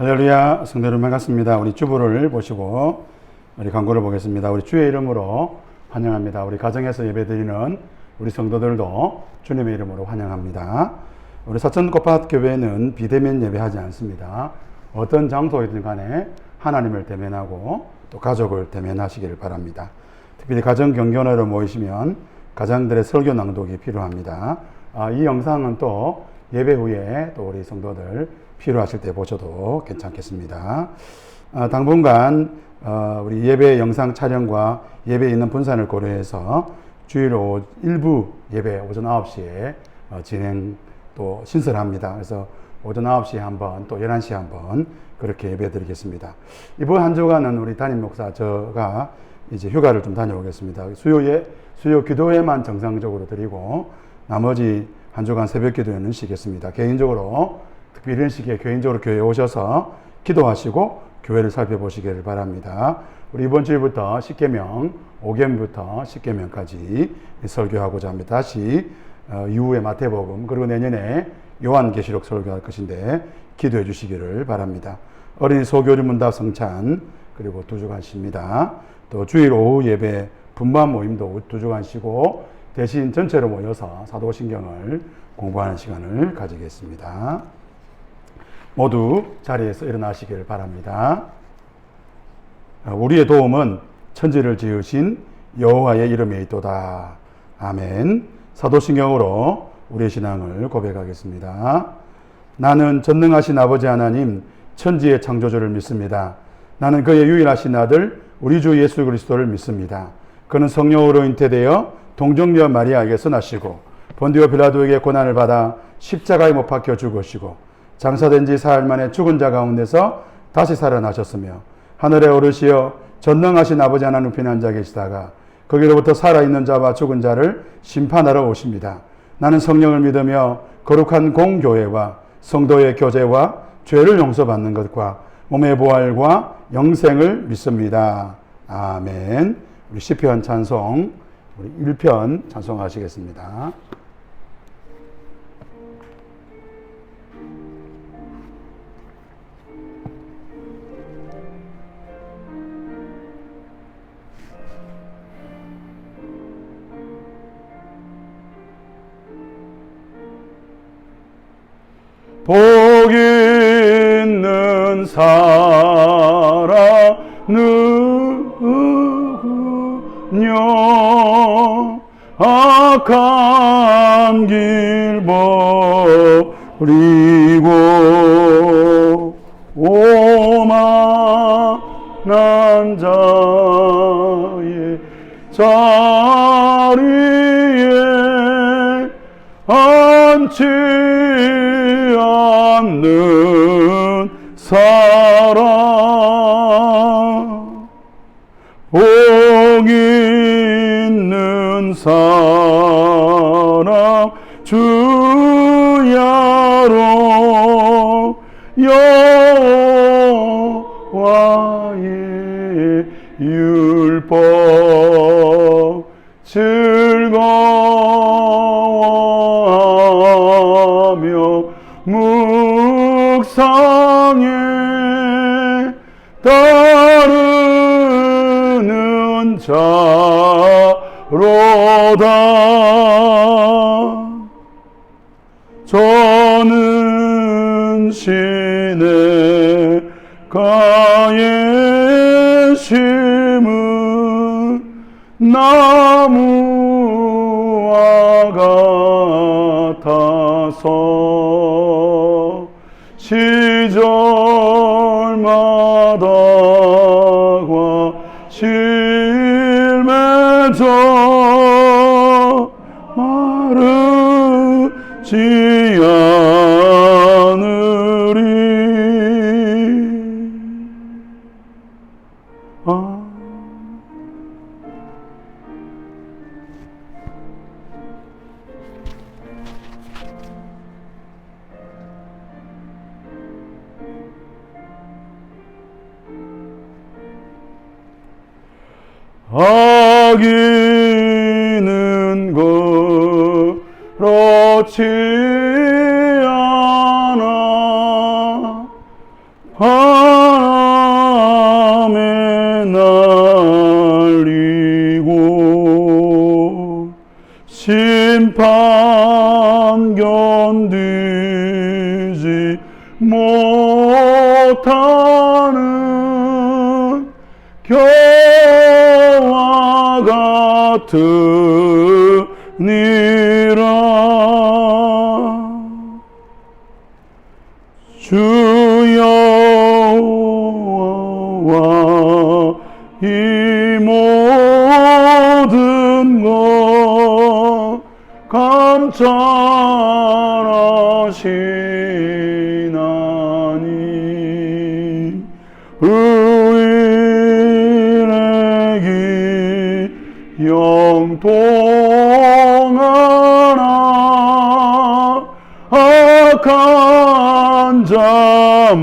할렐루야, 성도 여러분 반갑습니다. 우리 주보를 보시고 우리 광고를 보겠습니다. 우리 주의 이름으로 환영합니다. 우리 가정에서 예배드리는 우리 성도들도 주님의 이름으로 환영합니다. 우리 사천고팟교회는 비대면 예배하지 않습니다. 어떤 장소이든 간에 하나님을 대면하고 또 가족을 대면하시기를 바랍니다. 특별히 가정 경건으로 모이시면 가장들의 설교 낭독이 필요합니다. 이 영상은 또 예배 후에 또 우리 성도들 필요하실 때 보셔도 괜찮겠습니다. 당분간 우리 예배 영상 촬영과 예배에 있는 분산을 고려해서 주일 일부 예배 오전 9시에 진행 또 신설합니다. 그래서 오전 9시에 한번 또 11시에 한번 그렇게 예배 드리겠습니다. 이번 한 주간은 우리 담임 목사 저가 이제 휴가를 좀 다녀오겠습니다. 수요 기도회만 정상적으로 드리고 나머지 한 주간 새벽 기도회는 쉬겠습니다. 개인적으로 특별히 이런 시기에 개인적으로 교회에 오셔서 기도하시고 교회를 살펴보시기를 바랍니다. 우리 이번 주일부터 10계명, 5계명부터 10계명까지 설교하고자 합니다. 다시 이후에 마태복음 그리고 내년에 요한계시록 설교할 것인데 기도해 주시기를 바랍니다. 어린이 소교리 문답 성찬 그리고 2주간 쉽니다. 또 주일 오후 예배 분반 모임도 2주간 쉬고 대신 전체로 모여서 사도신경을 공부하는 시간을 가지겠습니다. 모두 자리에서 일어나시기를 바랍니다. 우리의 도움은 천지를 지으신 여호와의 이름에 있도다. 아멘. 사도신경으로 우리의 신앙을 고백하겠습니다. 나는 전능하신 아버지 하나님 천지의 창조주를 믿습니다. 나는 그의 유일하신 아들 우리 주 예수 그리스도를 믿습니다. 그는 성령으로 잉태되어 동정녀 마리아에게서 나시고 본디오 빌라도에게 고난을 받아 십자가에 못 박혀 죽으시고 장사된 지 사흘 만에 죽은 자 가운데서 다시 살아나셨으며 하늘에 오르시어 전능하신 아버지 하나님 우편에 앉아 계시다가 거기로부터 살아있는 자와 죽은 자를 심판하러 오십니다. 나는 성령을 믿으며 거룩한 공교회와 성도의 교제와 죄를 용서받는 것과 몸의 부활과 영생을 믿습니다. 아멘. 우리 시편 찬송 우리 1편 찬송하시겠습니다. 복 있는 사람 누구뇨 악한 길 버리고 오만한 자의 자리에 앉지 않는 사람 복 있는 사람 주야로 여호와의 율법 즐거워하며 묵상에 따르는 자로다. 저는 신의 가에 심은 나무와 같아서 시절마다 과실 맺어 마르지 않으리. 악인은 그렇지 않아 못하는 겨와 같으니라. 주 여호와와 이 모든 것 감찰하시나니 의인에게 영통하나 악한 자만하리.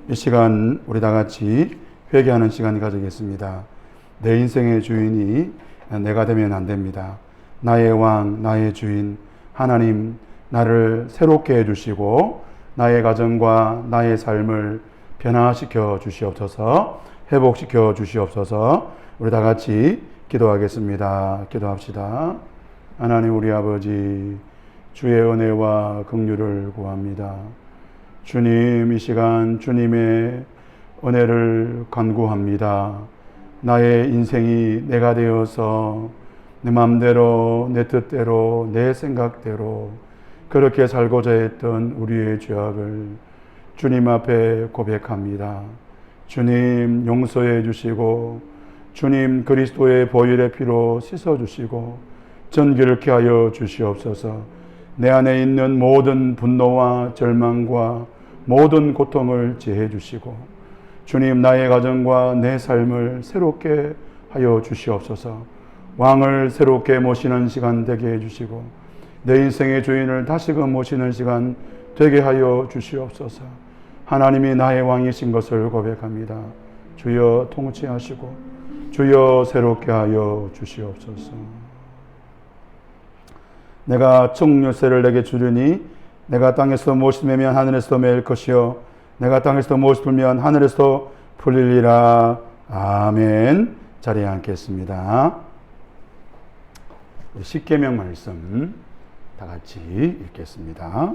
이 시간 우리 다 같이 회개하는 시간을 가지겠습니다. 내 인생의 주인이 내가 되면 안 됩니다. 나의 왕, 나의 주인 하나님, 나를 새롭게 해주시고 나의 가정과 나의 삶을 변화시켜 주시옵소서, 회복시켜 주시옵소서. 우리 다 같이 기도하겠습니다. 기도합시다. 하나님 우리 아버지, 주의 은혜와 긍휼을 구합니다. 주님, 이 시간 주님의 은혜를 간구합니다. 나의 인생이 내가 되어서 내 마음대로, 내 뜻대로, 내 생각대로 그렇게 살고자 했던 우리의 죄악을 주님 앞에 고백합니다. 주님 용서해 주시고 주님 그리스도의 보혈의 피로 씻어 주시고 정결케 하여 주시옵소서. 내 안에 있는 모든 분노와 절망과 모든 고통을 제해 주시고 주님 나의 가정과 내 삶을 새롭게 하여 주시옵소서. 왕을 새롭게 모시는 시간 되게 해주시고 내 인생의 주인을 다시금 모시는 시간 되게 하여 주시옵소서. 하나님이 나의 왕이신 것을 고백합니다. 주여 통치하시고 주여 새롭게 하여 주시옵소서. 내가 청류세를 내게 주르니 내가 땅에서 무엇을 매면 하늘에서 매일 것이요 내가 땅에서 무엇을 풀면 하늘에서 풀리리라. 아멘. 자리에 앉겠습니다. 십계명 말씀 다 같이 읽겠습니다.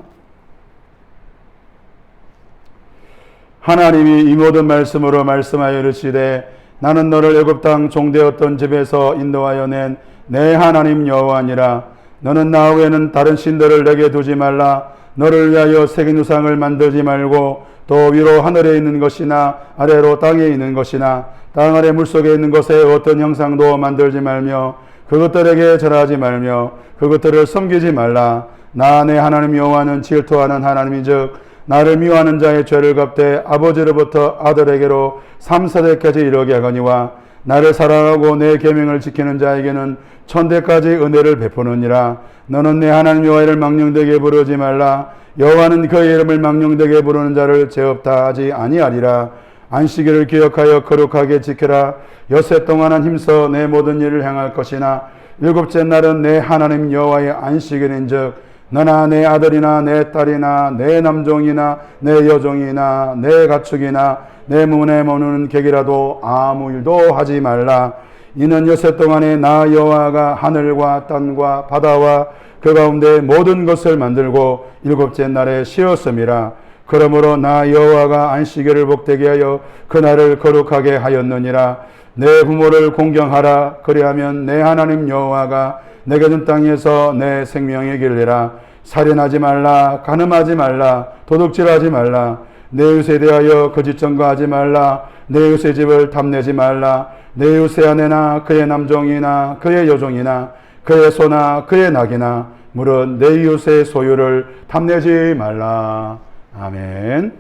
하나님이 이 모든 말씀으로 말씀하여 이르시되 나는 너를 애굽 땅 종되었던 집에서 인도하여 낸 내 하나님 여호와니라. 너는 나 외에는 다른 신들을 내게 두지 말라. 너를 위하여 새긴 우상을 만들지 말고 또 위로 하늘에 있는 것이나 아래로 땅에 있는 것이나 땅 아래 물속에 있는 것에 어떤 형상도 만들지 말며 그것들에게 절하지 말며 그것들을 섬기지 말라. 나 내 하나님 여호와는 질투하는 하나님이즉 나를 미워하는 자의 죄를 갚되 아버지로부터 아들에게로 3세대까지 이르게 하거니와 나를 사랑하고 내 계명을 지키는 자에게는 천대까지 은혜를 베푸느니라. 너는 내 하나님 여호와를 망령되게 부르지 말라. 여호와는 그의 이름을 망령되게 부르는 자를 죄 없다 하지 아니하리라. 안식일을 기억하여 거룩하게 지켜라. 엿새 동안은 힘써 내 모든 일을 행할 것이나 일곱째 날은 내 하나님 여호와의 안식일인즉 너나 내 아들이나 내 딸이나 내 남종이나 내 여종이나 내 가축이나 내 문에 머무는 객이라도 아무 일도 하지 말라. 이는 엿새 동안에 나 여호와가 하늘과 땅과 바다와 그 가운데 모든 것을 만들고 일곱째 날에 쉬었음이라. 그러므로 나 여호와가 안식일을 복되게 하여 그날을 거룩하게 하였느니라. 내 부모를 공경하라. 그리하면 내 하나님 여호와가 내게 준 땅에서 내 생명이 길리라. 살인하지 말라. 간음하지 말라. 도둑질하지 말라. 내 이웃에 대하여 거짓 증거하지 말라. 내 이웃의 집을 탐내지 말라. 내 이웃의 아내나 그의 남종이나 그의 여종이나 그의 소나 그의 낙이나 물은 내 이웃의 소유를 탐내지 말라. 아멘.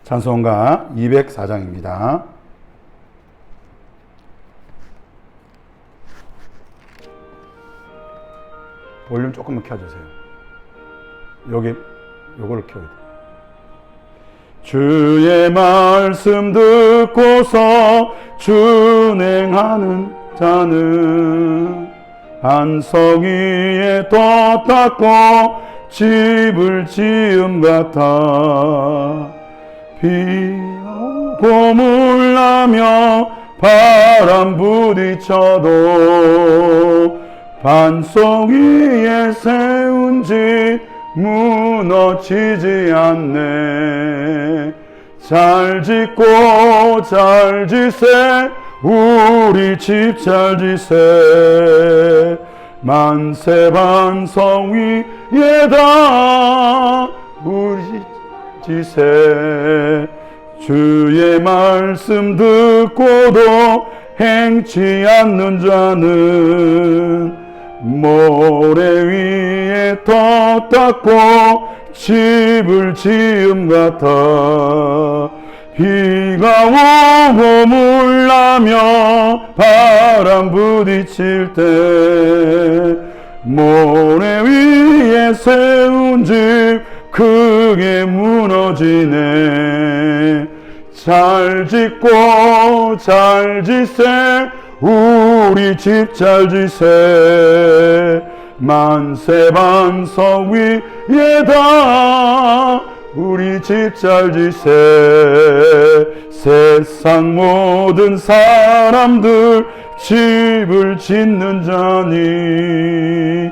찬송가 204장입니다. 볼륨 조금만 켜주세요. 요거를 켜야 돼. 주의 말씀 듣고서 준행하는 자는 반석 위에 떴다고 집을 지음 같아. 비 오고 물나며 바람 부딪혀도 반석 위에 세운 집 무너지지 않네. 잘 짓고 잘 지세 우리 집 잘 지세. 만세 반석 위에다 우리 지세. 주의 말씀 듣고도 행치 않는 자는 모래 위에 터 닦고 집을 지음 같아. 비가 오고 물나며 바람 부딪힐 때 모래 위에 세운 집 크게 무너지네. 잘 짓고 잘 지세 우리 집 잘 지세. 만세 반석 위에다 우리 집 잘 지세. 세상 모든 사람들 집을 짓는 자니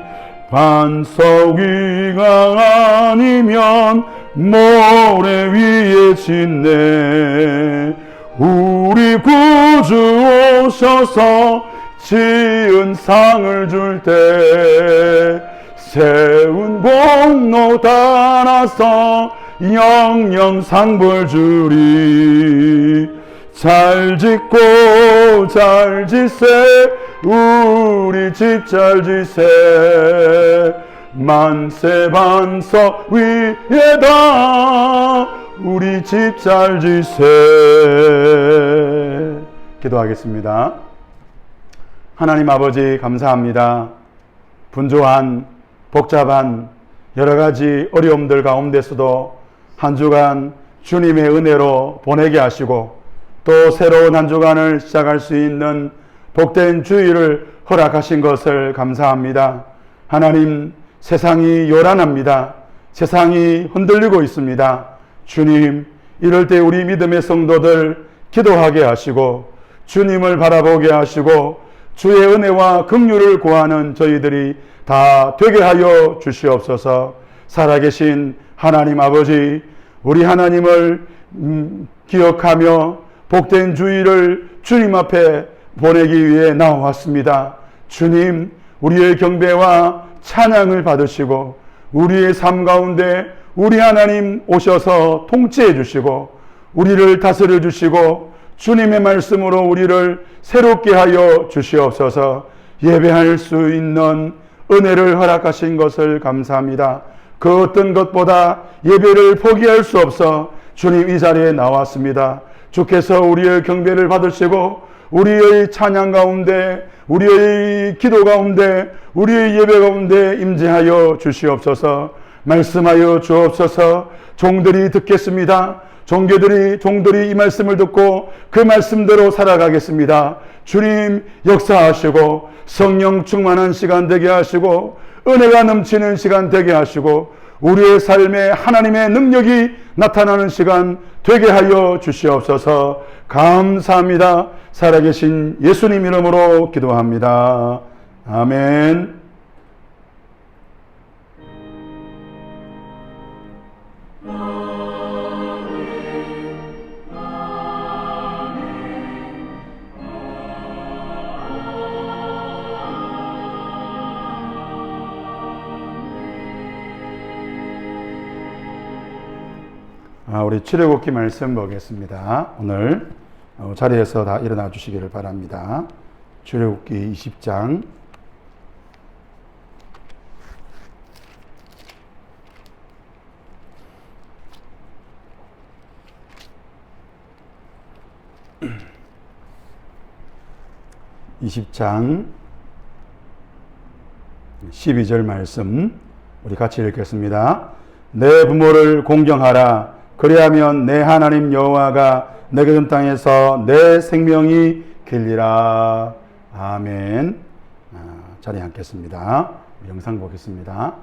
반석 위가 아니면 모래 위에 짓네. 우리 구주 오셔서 지은 상을 줄 때 세운 공로 따라서 영영 상벌 주리. 잘 짓고 잘 지세 우리 집 잘 지세. 만세 반석 위에다 우리 집 잘 지세. 기도하겠습니다. 하나님 아버지 감사합니다. 분주한 복잡한 여러 가지 어려움들 가운데서도 한 주간 주님의 은혜로 보내게 하시고 또 새로운 한 주간을 시작할 수 있는 복된 주일을 허락하신 것을 감사합니다. 하나님, 세상이 요란합니다. 세상이 흔들리고 있습니다. 주님, 이럴 때 우리 믿음의 성도들 기도하게 하시고 주님을 바라보게 하시고 주의 은혜와 긍휼을 구하는 저희들이 다 되게 하여 주시옵소서. 살아계신 하나님 아버지, 우리 하나님을 기억하며 복된 주일을 주님 앞에 보내기 위해 나왔습니다. 주님, 우리의 경배와 찬양을 받으시고 우리의 삶 가운데 우리 하나님 오셔서 통치해 주시고 우리를 다스려 주시고 주님의 말씀으로 우리를 새롭게 하여 주시옵소서. 예배할 수 있는 은혜를 허락하신 것을 감사합니다. 그 어떤 것보다 예배를 포기할 수 없어 주님 이 자리에 나왔습니다. 주께서 우리의 경배를 받으시고 우리의 찬양 가운데, 우리의 기도 가운데, 우리의 예배 가운데 임재하여 주시옵소서. 말씀하여 주옵소서. 종들이 듣겠습니다. 종들이 이 말씀을 듣고 그 말씀대로 살아가겠습니다. 주님 역사하시고 성령 충만한 시간 되게 하시고 은혜가 넘치는 시간 되게 하시고 우리의 삶에 하나님의 능력이 나타나는 시간 되게 하여 주시옵소서. 감사합니다. 살아계신 예수님 이름으로 기도합니다. 아멘. 우리 출애굽기 말씀 보겠습니다. 오늘 자리에서 다 일어나 주시기를 바랍니다. 출애굽기 20장 12절 말씀 우리 같이 읽겠습니다. 내 부모를 공경하라. 그리하면 내 하나님 여호와가 내게 준 땅에서 내 생명이 길리라. 아멘. 자리에 앉겠습니다. 영상 보겠습니다.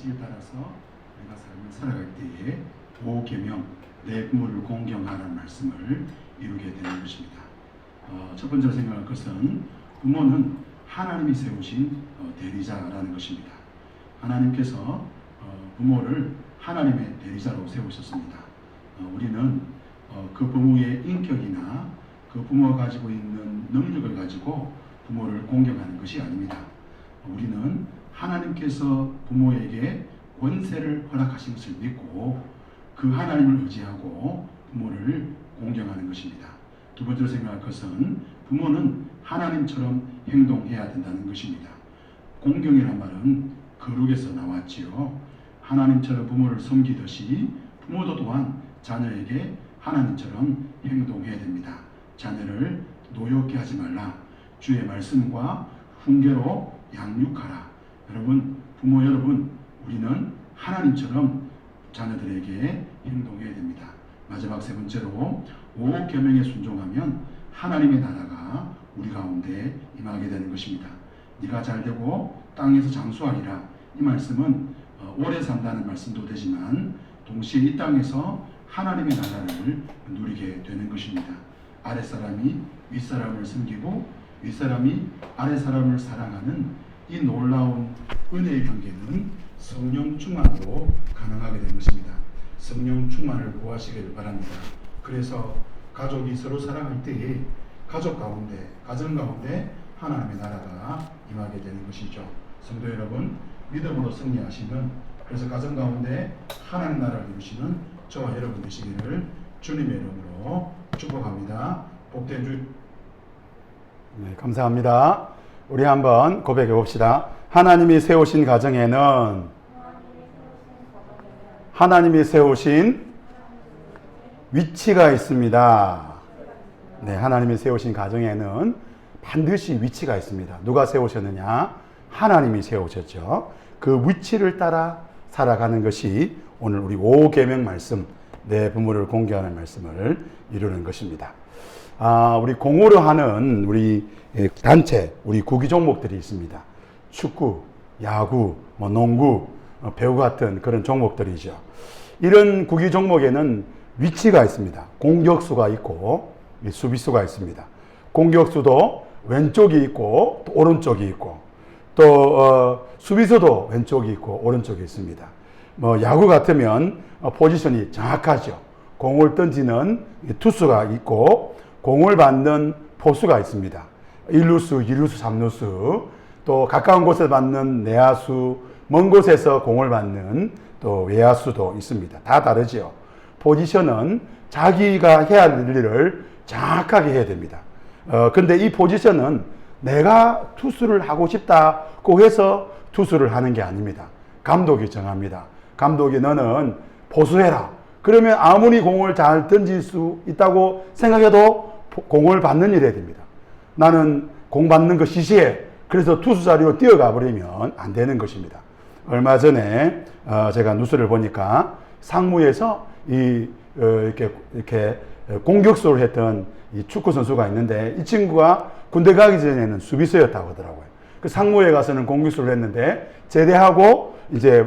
원칙에 따라서 우리가 삶을 살아갈 때에 보호계명, 내 부모를 공경하라는 말씀을 이루게 되는 것입니다. 첫 번째로 생각할 것은 부모는 하나님이 세우신 대리자라는 것입니다. 하나님께서 부모를 하나님의 대리자로 세우셨습니다. 우리는 그 부모의 인격이나 그 부모가 가지고 있는 능력을 가지고 부모를 공경하는 것이 아닙니다. 우리는 하나님께서 부모에게 권세를 허락하신 것을 믿고 그 하나님을 의지하고 부모를 공경하는 것입니다. 두 번째로 생각할 것은 부모는 하나님처럼 행동해야 된다는 것입니다. 공경이란 말은 거룩에서 나왔지요. 하나님처럼 부모를 섬기듯이 부모도 또한 자녀에게 하나님처럼 행동해야 됩니다. 자녀를 노엽게 하지 말라. 주의 말씀과 훈계로 양육하라. 여러분, 부모 여러분, 우리는 하나님처럼 자녀들에게 행동해야 됩니다. 마지막 세 번째로 오계명에 순종하면 하나님의 나라가 우리 가운데 임하게 되는 것입니다. 네가 잘되고 땅에서 장수하리라. 이 말씀은 오래 산다는 말씀도 되지만 동시에 이 땅에서 하나님의 나라를 누리게 되는 것입니다. 아랫사람이 윗사람을 섬기고 윗사람이 아랫사람을 사랑하는 이 놀라운 은혜의 관계는 성령 충만으로 가능하게 된 것입니다. 성령 충만을 구하시길 바랍니다. 그래서 가족이 서로 사랑할 때에 가족 가운데, 가정 가운데 하나님의 나라가 임하게 되는 것이죠. 성도 여러분, 믿음으로 승리하시는, 그래서 가정 가운데 하나님 나라를 이루시는 저와 여러분 되시기를 주님의 이름으로 축복합니다. 복된 주. 네, 감사합니다. 우리 한번 고백해 봅시다. 하나님이 세우신 가정에는 하나님이 세우신 위치가 있습니다. 네, 하나님이 세우신 가정에는 반드시 위치가 있습니다. 누가 세우셨느냐? 하나님이 세우셨죠. 그 위치를 따라 살아가는 것이 오늘 우리 5계명 말씀, 내 부모를 공경하는 말씀을 이루는 것입니다. 우리 공으로 하는 우리 단체, 우리 구기 종목들이 있습니다. 축구, 야구, 농구, 배구 같은 그런 종목들이죠. 이런 구기 종목에는 위치가 있습니다. 공격수가 있고 수비수가 있습니다. 공격수도 왼쪽이 있고 또 오른쪽이 있고 또 수비수도 왼쪽이 있고 오른쪽이 있습니다. 야구 같으면 포지션이 정확하죠. 공을 던지는 투수가 있고 공을 받는 포수가 있습니다. 1루수, 2루수, 3루수, 또 가까운 곳에 받는 내야수, 먼 곳에서 공을 받는 또 외야수도 있습니다. 다 다르죠. 포지션은 자기가 해야 할 일을 정확하게 해야 됩니다. 근데 이 포지션은 내가 투수를 하고 싶다고 해서 투수를 하는 게 아닙니다. 감독이 정합니다. 감독이 너는 포수해라. 그러면 아무리 공을 잘 던질 수 있다고 생각해도 공을 받는 일이 해야 됩니다. 나는 공 받는 거 시시해. 그래서 투수 자리로 뛰어가 버리면 안 되는 것입니다. 얼마 전에 제가 뉴스를 보니까 상무에서 이렇게 공격수를 했던 이 축구 선수가 있는데 이 친구가 군대 가기 전에는 수비수였다고 하더라고요. 그 상무에 가서는 공격수를 했는데 제대하고 이제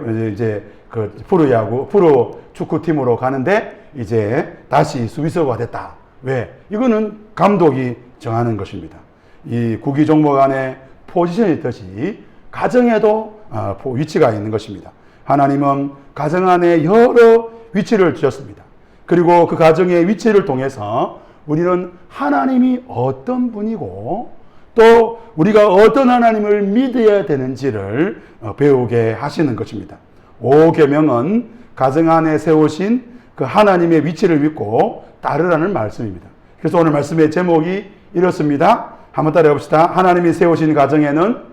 그 프로 축구팀으로 가는데 이제 다시 수비수가 됐다. 왜? 이거는 감독이 정하는 것입니다. 이 구기 종목 안에 포지션이 있듯이 가정에도 위치가 있는 것입니다. 하나님은 가정 안에 여러 위치를 주셨습니다. 그리고 그 가정의 위치를 통해서 우리는 하나님이 어떤 분이고 또 우리가 어떤 하나님을 믿어야 되는지를 배우게 하시는 것입니다. 5계명은 가정 안에 세우신 그 하나님의 위치를 믿고 따르라는 말씀입니다. 그래서 오늘 말씀의 제목이 이렇습니다. 한번 따라해 봅시다. 하나님이 세우신 가정에는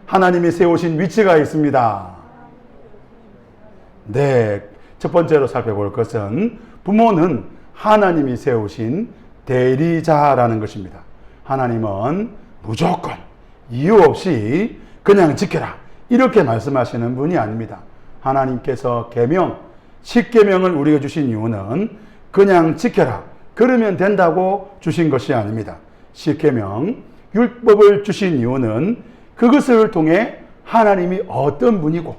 하나님이 세우신 위치가 있습니다. 네, 첫 번째로 살펴볼 것은 부모는 하나님이 세우신 대리자라는 것입니다. 하나님은 무조건 이유 없이 그냥 지켜라 이렇게 말씀하시는 분이 아닙니다. 하나님께서 계명, 10계명을 우리가 주신 이유는 그냥 지켜라 그러면 된다고 주신 것이 아닙니다. 10계명, 율법을 주신 이유는 그것을 통해 하나님이 어떤 분이고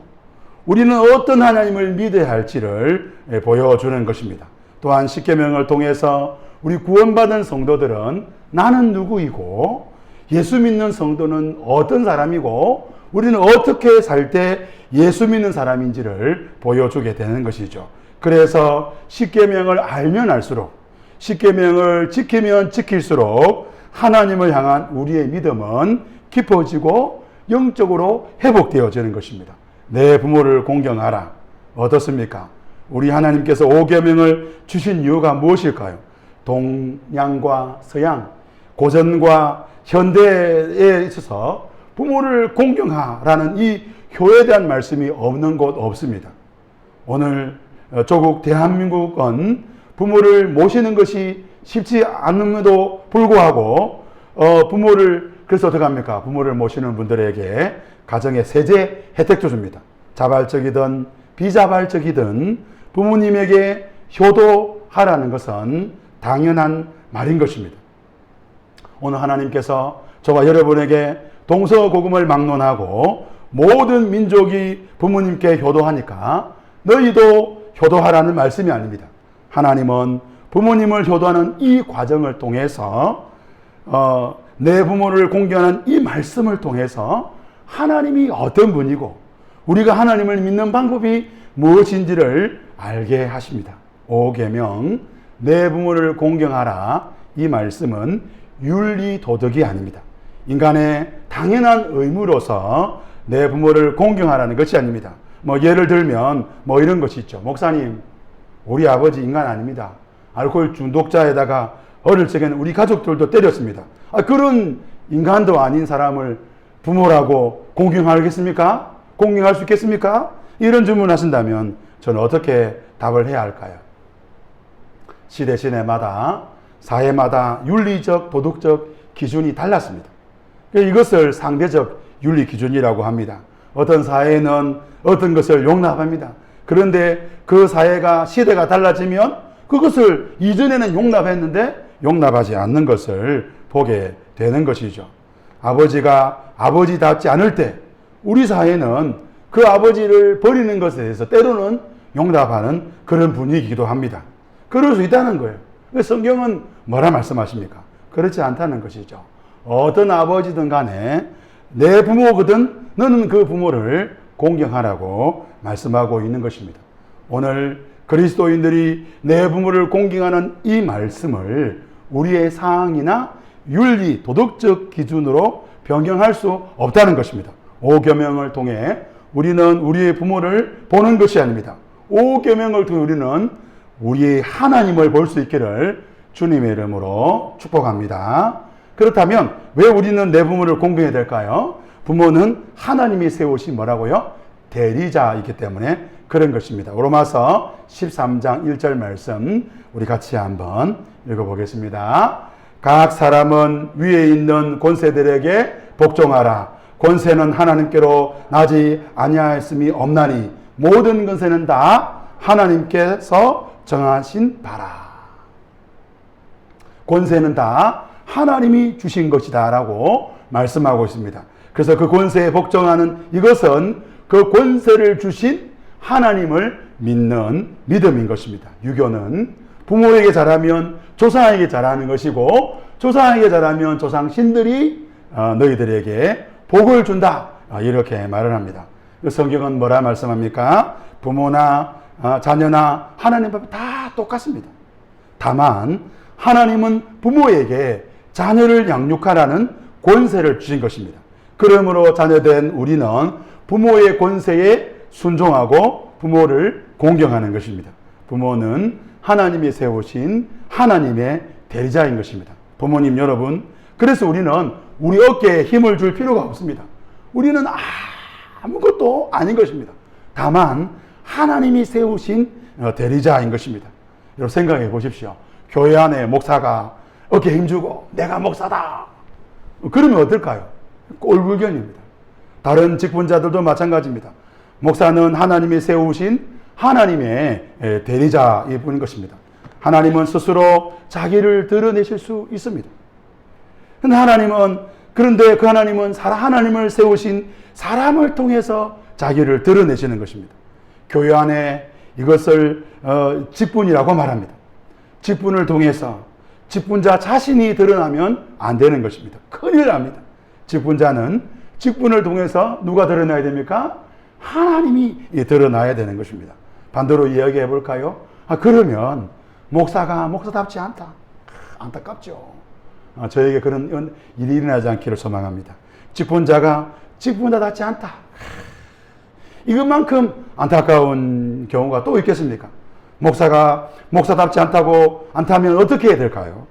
우리는 어떤 하나님을 믿어야 할지를 보여주는 것입니다. 또한 십계명을 통해서 우리 구원받은 성도들은 나는 누구이고 예수 믿는 성도는 어떤 사람이고 우리는 어떻게 살 때 예수 믿는 사람인지를 보여주게 되는 것이죠. 그래서 십계명을 알면 알수록 십계명을 지키면 지킬수록 하나님을 향한 우리의 믿음은 깊어지고 영적으로 회복되어지는 것입니다. 내 부모를 공경하라. 어떻습니까? 우리 하나님께서 5계명을 주신 이유가 무엇일까요? 동양과 서양, 고전과 현대에 있어서 부모를 공경하라는 이 효에 대한 말씀이 없는 곳 없습니다. 오늘 조국 대한민국은 부모를 모시는 것이 쉽지 않음에도 불구하고 부모를 그래서 어떻게 합니까? 부모를 모시는 분들에게 가정의 세제 혜택도 줍니다. 자발적이든 비자발적이든 부모님에게 효도하라는 것은 당연한 말인 것입니다. 오늘 하나님께서 저와 여러분에게 동서고금을 막론하고 모든 민족이 부모님께 효도하니까 너희도 효도하라는 말씀이 아닙니다. 하나님은 부모님을 효도하는 이 과정을 통해서 내 부모를 공경하는 이 말씀을 통해서 하나님이 어떤 분이고 우리가 하나님을 믿는 방법이 무엇인지를 알게 하십니다. 5계명 내 부모를 공경하라 이 말씀은 윤리 도덕이 아닙니다. 인간의 당연한 의무로서 내 부모를 공경하라는 것이 아닙니다. 예를 들면 이런 것이 있죠. 목사님, 우리 아버지 인간 아닙니다. 알코올 중독자에다가 어릴 적에는 우리 가족들도 때렸습니다. 그런 인간도 아닌 사람을 부모라고 공경하겠습니까? 공경할 수 있겠습니까? 이런 질문하신다면 저는 어떻게 답을 해야 할까요? 시대마다 사회마다 윤리적 도덕적 기준이 달랐습니다. 이것을 상대적 윤리 기준이라고 합니다. 어떤 사회는 어떤 것을 용납합니다. 그런데 그 사회가 시대가 달라지면 그것을 이전에는 용납했는데 용납하지 않는 것을 보게 되는 것이죠. 아버지가 아버지답지 않을 때 우리 사회는 그 아버지를 버리는 것에 대해서 때로는 용납하는 그런 분위기이기도 합니다. 그럴 수 있다는 거예요. 성경은 뭐라 말씀하십니까? 그렇지 않다는 것이죠. 어떤 아버지든 간에 내 부모거든 너는 그 부모를 공경하라고 말씀하고 있는 것입니다. 오늘 그리스도인들이 내 부모를 공경하는 이 말씀을 우리의 상황이나 윤리, 도덕적 기준으로 변경할 수 없다는 것입니다. 5계명을 통해 우리는 우리의 부모를 보는 것이 아닙니다. 5계명을 통해 우리는 우리의 하나님을 볼 수 있기를 주님의 이름으로 축복합니다. 그렇다면 왜 우리는 내 부모를 공경해야 될까요? 부모는 하나님이 세우신 뭐라고요? 대리자이기 때문에 그런 것입니다. 로마서 13장 1절 말씀 우리 같이 한번 읽어보겠습니다. 각 사람은 위에 있는 권세들에게 복종하라. 권세는 하나님께로 나지 아니하였음이 없나니 모든 권세는 다 하나님께서 정하신 바라. 권세는 다 하나님이 주신 것이다 라고 말씀하고 있습니다. 그래서 그 권세에 복종하는 이것은 그 권세를 주신 하나님을 믿는 믿음인 것입니다. 유교는 부모에게 잘하면 조상에게 잘하는 것이고 조상에게 잘하면 조상신들이 너희들에게 복을 준다 이렇게 말을 합니다. 성경은 뭐라 말씀합니까? 부모나 자녀나 하나님 앞에 다 똑같습니다. 다만 하나님은 부모에게 자녀를 양육하라는 권세를 주신 것입니다. 그러므로 자녀된 우리는 부모의 권세에 순종하고 부모를 공경하는 것입니다. 부모는 하나님이 세우신 하나님의 대리자인 것입니다. 부모님 여러분, 그래서 우리는 우리 어깨에 힘을 줄 필요가 없습니다. 우리는 아무것도 아닌 것입니다. 다만 하나님이 세우신 대리자인 것입니다. 여러분 생각해 보십시오. 교회 안에 목사가 어깨에 힘주고 내가 목사다. 그러면 어떨까요? 꼴불견입니다. 다른 직분자들도 마찬가지입니다. 목사는 하나님이 세우신 하나님의 대리자일 뿐인 것입니다. 하나님은 스스로 자기를 드러내실 수 있습니다. 근데 하나님은 그런데 그 하나님은 하나님을 세우신 사람을 통해서 자기를 드러내시는 것입니다. 교회 안에 이것을 직분이라고 말합니다. 직분을 통해서 직분자 자신이 드러나면 안 되는 것입니다. 큰일 납니다. 직분자는 직분을 통해서 누가 드러나야 됩니까? 하나님이 드러나야 되는 것입니다. 반대로 이야기해 볼까요? 그러면 목사가 목사답지 않다. 안타깝죠. 저에게 그런 일이 일어나지 않기를 소망합니다. 직분자가 직분자답지 않다. 이것만큼 안타까운 경우가 또 있겠습니까? 목사가 목사답지 않다면 어떻게 해야 될까요?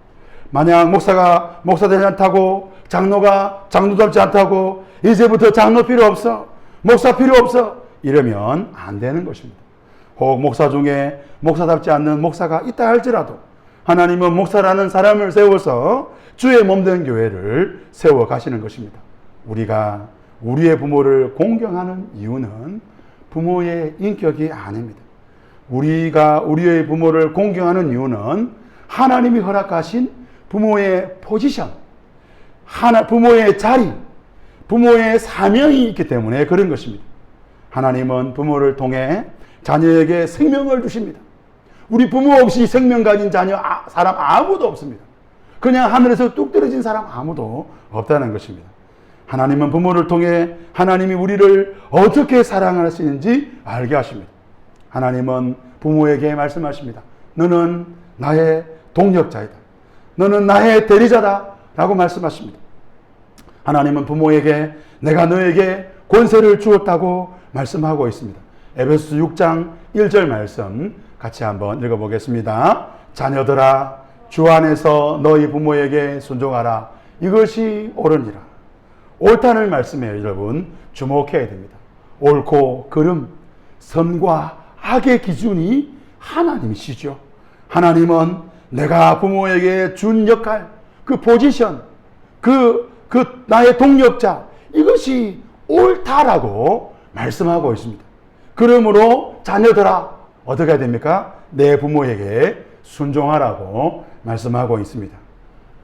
만약 목사가 목사되지 않다고, 장로가 장로답지 않다고, 이제부터 장로 필요 없어, 목사 필요 없어, 이러면 안 되는 것입니다. 혹 목사 중에 목사답지 않는 목사가 있다 할지라도 하나님은 목사라는 사람을 세워서 주의 몸된 교회를 세워 가시는 것입니다. 우리가 우리의 부모를 공경하는 이유는 부모의 인격이 아닙니다. 우리가 우리의 부모를 공경하는 이유는 하나님이 허락하신 부모의 포지션, 부모의 자리, 부모의 사명이 있기 때문에 그런 것입니다. 하나님은 부모를 통해 자녀에게 생명을 주십니다. 우리 부모 없이 생명 가진 사람 아무도 없습니다. 그냥 하늘에서 뚝 떨어진 사람 아무도 없다는 것입니다. 하나님은 부모를 통해 하나님이 우리를 어떻게 사랑하시는지 알게 하십니다. 하나님은 부모에게 말씀하십니다. 너는 나의 동력자이다. 너는 나의 대리자다. 라고 말씀하십니다. 하나님은 부모에게 내가 너에게 권세를 주었다고 말씀하고 있습니다. 에베소서 6장 1절 말씀 같이 한번 읽어보겠습니다. 자녀들아, 주 안에서 너희 부모에게 순종하라. 이것이 옳으니라. 옳다는 말씀에 여러분 주목해야 됩니다. 옳고 그름, 선과 악의 기준이 하나님이시죠. 하나님은 내가 부모에게 준 역할, 그 포지션, 그 나의 동력자, 이것이 옳다라고 말씀하고 있습니다. 그러므로 자녀들아, 어떻게 해야 됩니까? 내 부모에게 순종하라고 말씀하고 있습니다.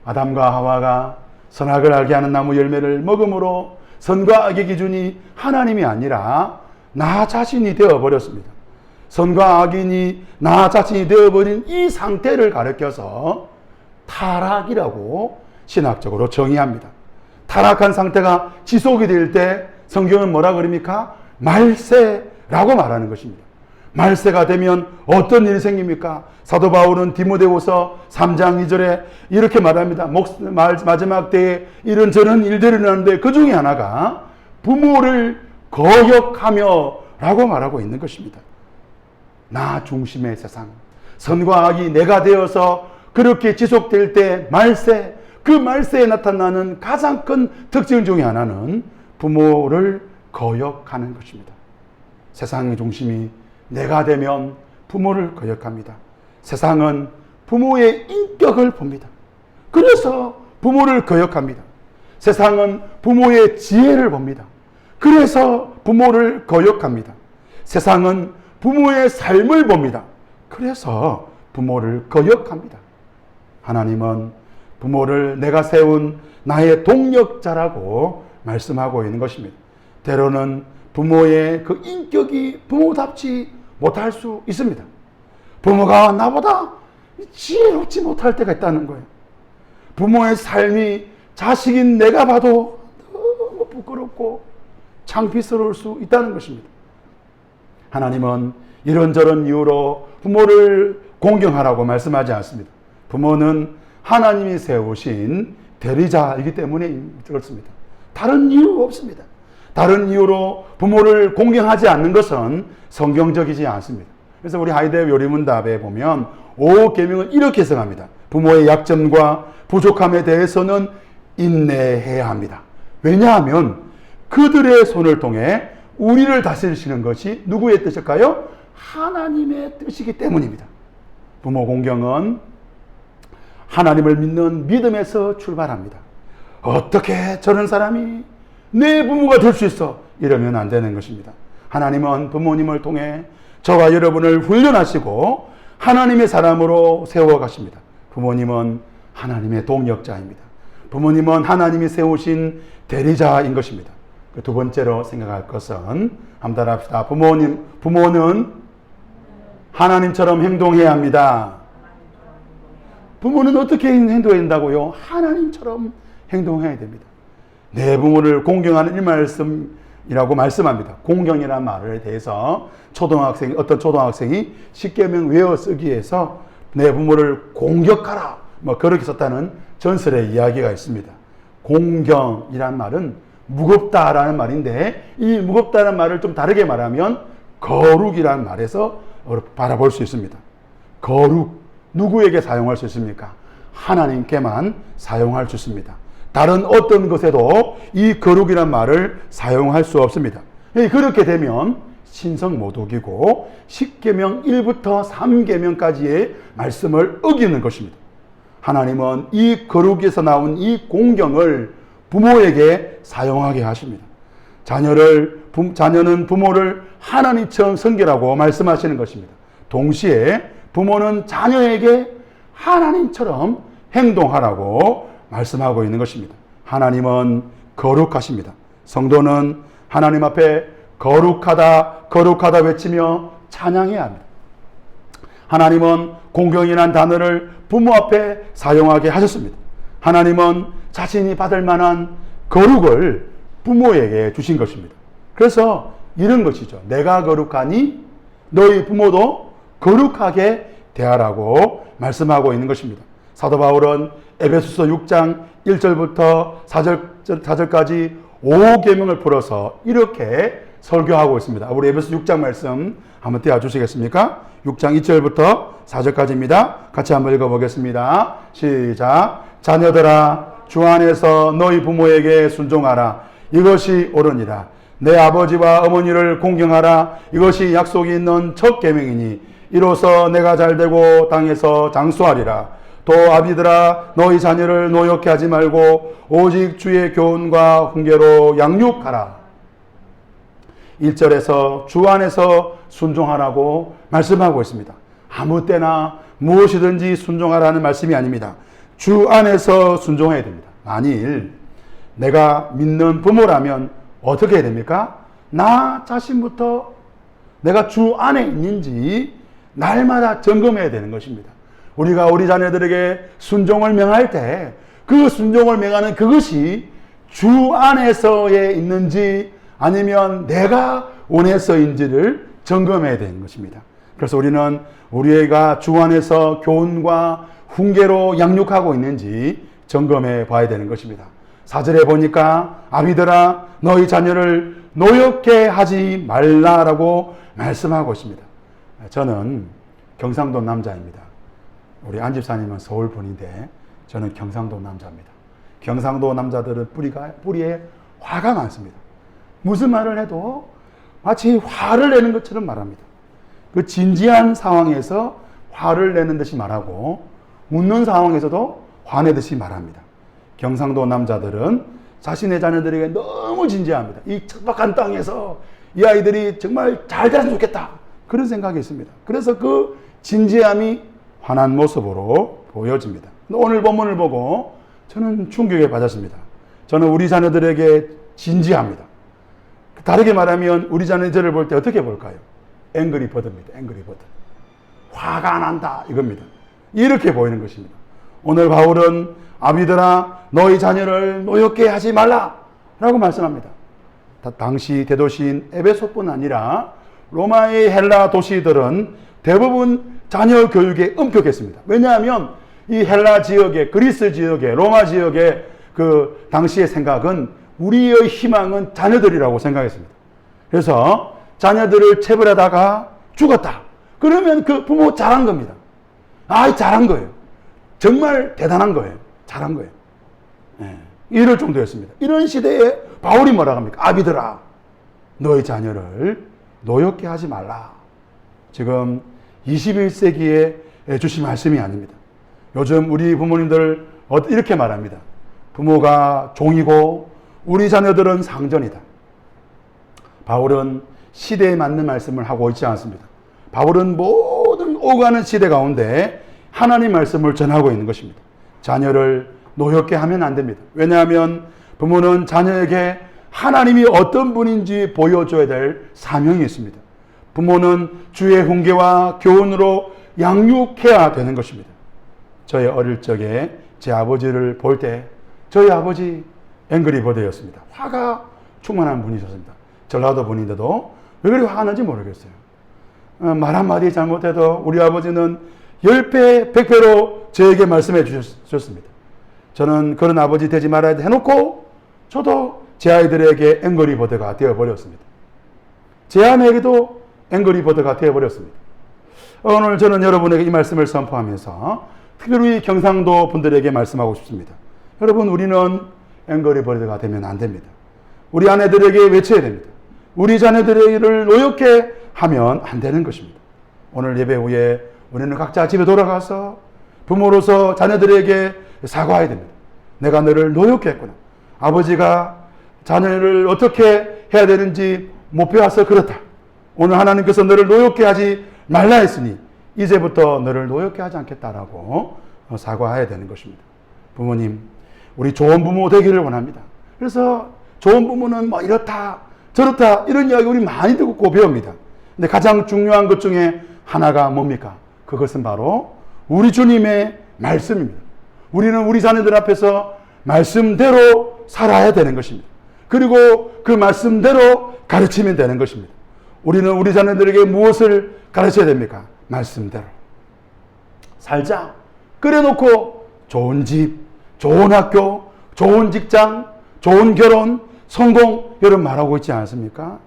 아담과 하와가 선악을 알게 하는 나무 열매를 먹음으로 선과 악의 기준이 하나님이 아니라 나 자신이 되어버렸습니다. 선과 악인이 나 자신이 되어버린 이 상태를 가리켜서 타락이라고 신학적으로 정의합니다. 타락한 상태가 지속이 될 때 성경은 뭐라 그럽니까? 말세라고 말하는 것입니다. 말세가 되면 어떤 일이 생깁니까? 사도 바울은 디모데후서 3장 2절에 이렇게 말합니다. 마지막 때에 이런저런 일들이 일어나는데 그 중에 하나가 부모를 거역하며 라고 말하고 있는 것입니다. 나 중심의 세상, 선과 악이 내가 되어서 그렇게 지속될 때 말세, 그 말세에 나타나는 가장 큰 특징 중에 하나는 부모를 거역하는 것입니다. 세상의 중심이 내가 되면 부모를 거역합니다. 세상은 부모의 인격을 봅니다. 그래서 부모를 거역합니다. 세상은 부모의 지혜를 봅니다. 그래서 부모를 거역합니다. 세상은 부모의 삶을 봅니다. 그래서 부모를 거역합니다. 하나님은 부모를 내가 세운 나의 동력자라고 말씀하고 있는 것입니다. 때로는 부모의 그 인격이 부모답지 못할 수 있습니다. 부모가 나보다 지혜롭지 못할 때가 있다는 거예요. 부모의 삶이 자식인 내가 봐도 너무 부끄럽고 창피스러울 수 있다는 것입니다. 하나님은 이런저런 이유로 부모를 공경하라고 말씀하지 않습니다. 부모는 하나님이 세우신 대리자이기 때문에 그렇습니다. 다른 이유 없습니다. 다른 이유로 부모를 공경하지 않는 것은 성경적이지 않습니다. 그래서 우리 하이데어 요리문답에 보면 5계명은 이렇게 해석합니다. 부모의 약점과 부족함에 대해서는 인내해야 합니다. 왜냐하면 그들의 손을 통해 우리를 다스리시는 것이 누구의 뜻일까요? 하나님의 뜻이기 때문입니다. 부모 공경은 하나님을 믿는 믿음에서 출발합니다. 어떻게 저런 사람이 내 부모가 될 수 있어? 이러면 안 되는 것입니다. 하나님은 부모님을 통해 저와 여러분을 훈련하시고 하나님의 사람으로 세워가십니다. 부모님은 하나님의 동력자입니다. 부모님은 하나님이 세우신 대리자인 것입니다. 두 번째로 생각할 것은 한번 따라합시다. 부모는 하나님처럼 행동해야 합니다. 부모는 어떻게 행동해야 된다고요? 하나님처럼 행동해야 됩니다. 내 부모를 공경하는 이 말씀이라고 말씀합니다. 공경이라는 말에 대해서 어떤 초등학생이 십계명 외워 쓰기 위해서 내 부모를 공격하라, 그렇게 썼다는 전설의 이야기가 있습니다. 공경이란 말은 무겁다라는 말인데, 이 무겁다는 말을 좀 다르게 말하면 거룩이라는 말에서 바라볼 수 있습니다. 거룩, 누구에게 사용할 수 있습니까? 하나님께만 사용할 수 있습니다. 다른 어떤 것에도 이 거룩이란 말을 사용할 수 없습니다. 그렇게 되면 신성모독이고 십계명 1부터 3계명까지의 말씀을 어기는 것입니다. 하나님은 이 거룩에서 나온 이 공경을 부모에게 사용하게 하십니다. 자녀는 부모를 하나님처럼 섬기라고 말씀하시는 것입니다. 동시에 부모는 자녀에게 하나님처럼 행동하라고 말씀하고 있는 것입니다. 하나님은 거룩하십니다. 성도는 하나님 앞에 거룩하다, 거룩하다 외치며 찬양해야 합니다. 하나님은 공경이라는 단어를 부모 앞에 사용하게 하셨습니다. 하나님은 자신이 받을 만한 거룩을 부모에게 주신 것입니다. 그래서 이런 것이죠. 내가 거룩하니 너희 부모도 거룩하게 대하라고 말씀하고 있는 것입니다. 사도 바울은 에베소서 6장 1절부터 4절까지 5계명을 풀어서 이렇게 설교하고 있습니다. 우리 에베소 6장 말씀 한번 띄워주시겠습니까? 6장 2절부터 4절까지입니다. 같이 한번 읽어보겠습니다. 시작. 자녀들아, 주 안에서 너희 부모에게 순종하라. 이것이 옳으니라. 내 아버지와 어머니를 공경하라. 이것이 약속이 있는 첫 계명이니 이로써 내가 잘되고 땅에서 장수하리라. 또 아비들아, 너희 자녀를 노엽게 하지 말고 오직 주의 교훈과 훈계로 양육하라. 1절에서 주 안에서 순종하라고 말씀하고 있습니다. 아무 때나 무엇이든지 순종하라는 말씀이 아닙니다. 주 안에서 순종해야 됩니다. 만일 내가 믿는 부모라면 어떻게 해야 됩니까? 나 자신부터 내가 주 안에 있는지 날마다 점검해야 되는 것입니다. 우리가 우리 자녀들에게 순종을 명할 때 그 순종을 명하는 그것이 주 안에서에 있는지 아니면 내가 원해서인지를 점검해야 되는 것입니다. 그래서 우리는 우리 애가 주 안에서 교훈과 훈계로 양육하고 있는지 점검해 봐야 되는 것입니다. 4절에 보니까 아비들아, 너희 자녀를 노엽게 하지 말라라고 말씀하고 있습니다. 저는 경상도 남자입니다. 우리 안 집사님은 서울 분인데 저는 경상도 남자입니다. 경상도 남자들은 뿌리에 화가 많습니다. 무슨 말을 해도 마치 화를 내는 것처럼 말합니다. 그 진지한 상황에서 화를 내는 듯이 말하고 웃는 상황에서도 화내듯이 말합니다. 경상도 남자들은 자신의 자녀들에게 너무 진지합니다. 이 척박한 땅에서 이 아이들이 정말 잘 됐으면 좋겠다, 그런 생각이 있습니다. 그래서 그 진지함이 화난 모습으로 보여집니다. 오늘 본문을 보고 저는 충격에 받았습니다. 저는 우리 자녀들에게 진지합니다. 다르게 말하면 우리 자녀들을 볼 때 어떻게 볼까요? 앵그리 버드입니다. 앵그리 버드. 화가 난다, 이겁니다. 이렇게 보이는 것입니다. 오늘 바울은 아비들아, 너희 자녀를 노엽게 하지 말라 라고 말씀합니다. 당시 대도시인 에베소뿐 아니라 로마의 헬라 도시들은 대부분 자녀 교육에 엄격했습니다. 왜냐하면 이 헬라 지역의, 그리스 지역의, 로마 지역의 그 당시의 생각은 우리의 희망은 자녀들이라고 생각했습니다. 그래서 자녀들을 체벌하다가 죽었다, 그러면 그 부모 잘한 겁니다. 잘한 거예요. 정말 대단한 거예요. 잘한 거예요. 이럴 정도였습니다. 이런 시대에 바울이 뭐라고 합니까? 아비들아, 너희 자녀를 노엽게 하지 말라. 지금 21세기에 주신 말씀이 아닙니다. 요즘 우리 부모님들 이렇게 말합니다. 부모가 종이고 우리 자녀들은 상전이다. 바울은 시대에 맞는 말씀을 하고 있지 않습니다. 바울은 모든 오가는 시대 가운데 하나님 말씀을 전하고 있는 것입니다. 자녀를 노엽게 하면 안 됩니다. 왜냐하면 부모는 자녀에게 하나님이 어떤 분인지 보여줘야 될 사명이 있습니다. 부모는 주의 훈계와 교훈으로 양육해야 되는 것입니다. 저의 어릴 적에 제 아버지를 볼 때 저희 아버지 앵그리버드였습니다. 화가 충만한 분이셨습니다. 전라도 분인데도 왜 그렇게 화가 나는지 모르겠어요. 말 한마디 잘못해도 우리 아버지는 10배, 100배로 저에게 말씀해 주셨습니다. 저는 그런 아버지 되지 말아야 해놓고 저도 제 아이들에게 앵그리버드가 되어버렸습니다. 제 아내에게도 앵그리버드가 되어버렸습니다. 오늘 저는 여러분에게 이 말씀을 선포하면서 특별히 경상도 분들에게 말씀하고 싶습니다. 여러분, 우리는 앵그리버드가 되면 안 됩니다. 우리 아내들에게 외쳐야 됩니다. 우리 자녀들을 노엽게 하면 안 되는 것입니다. 오늘 예배 후에 우리는 각자 집에 돌아가서 부모로서 자녀들에게 사과해야 됩니다. 내가 너를 노엽게 했구나. 아버지가 자녀를 어떻게 해야 되는지 못 배워서 그렇다. 오늘 하나님께서 너를 노엽게 하지 말라 했으니 이제부터 너를 노엽게 하지 않겠다라고 사과해야 되는 것입니다. 부모님, 우리 좋은 부모 되기를 원합니다. 그래서 좋은 부모는 뭐 이렇다 저렇다 이런 이야기 우리 많이 듣고 배웁니다. 근데 가장 중요한 것 중에 하나가 뭡니까? 그것은 바로 우리 주님의 말씀입니다. 우리는 우리 자녀들 앞에서 말씀대로 살아야 되는 것입니다. 그리고 그 말씀대로 가르치면 되는 것입니다. 우리는 우리 자녀들에게 무엇을 가르쳐야 됩니까? 말씀대로 살자. 그래놓고 좋은 집, 좋은 학교, 좋은 직장, 좋은 결혼, 성공 이런 말하고 있지 않습니까?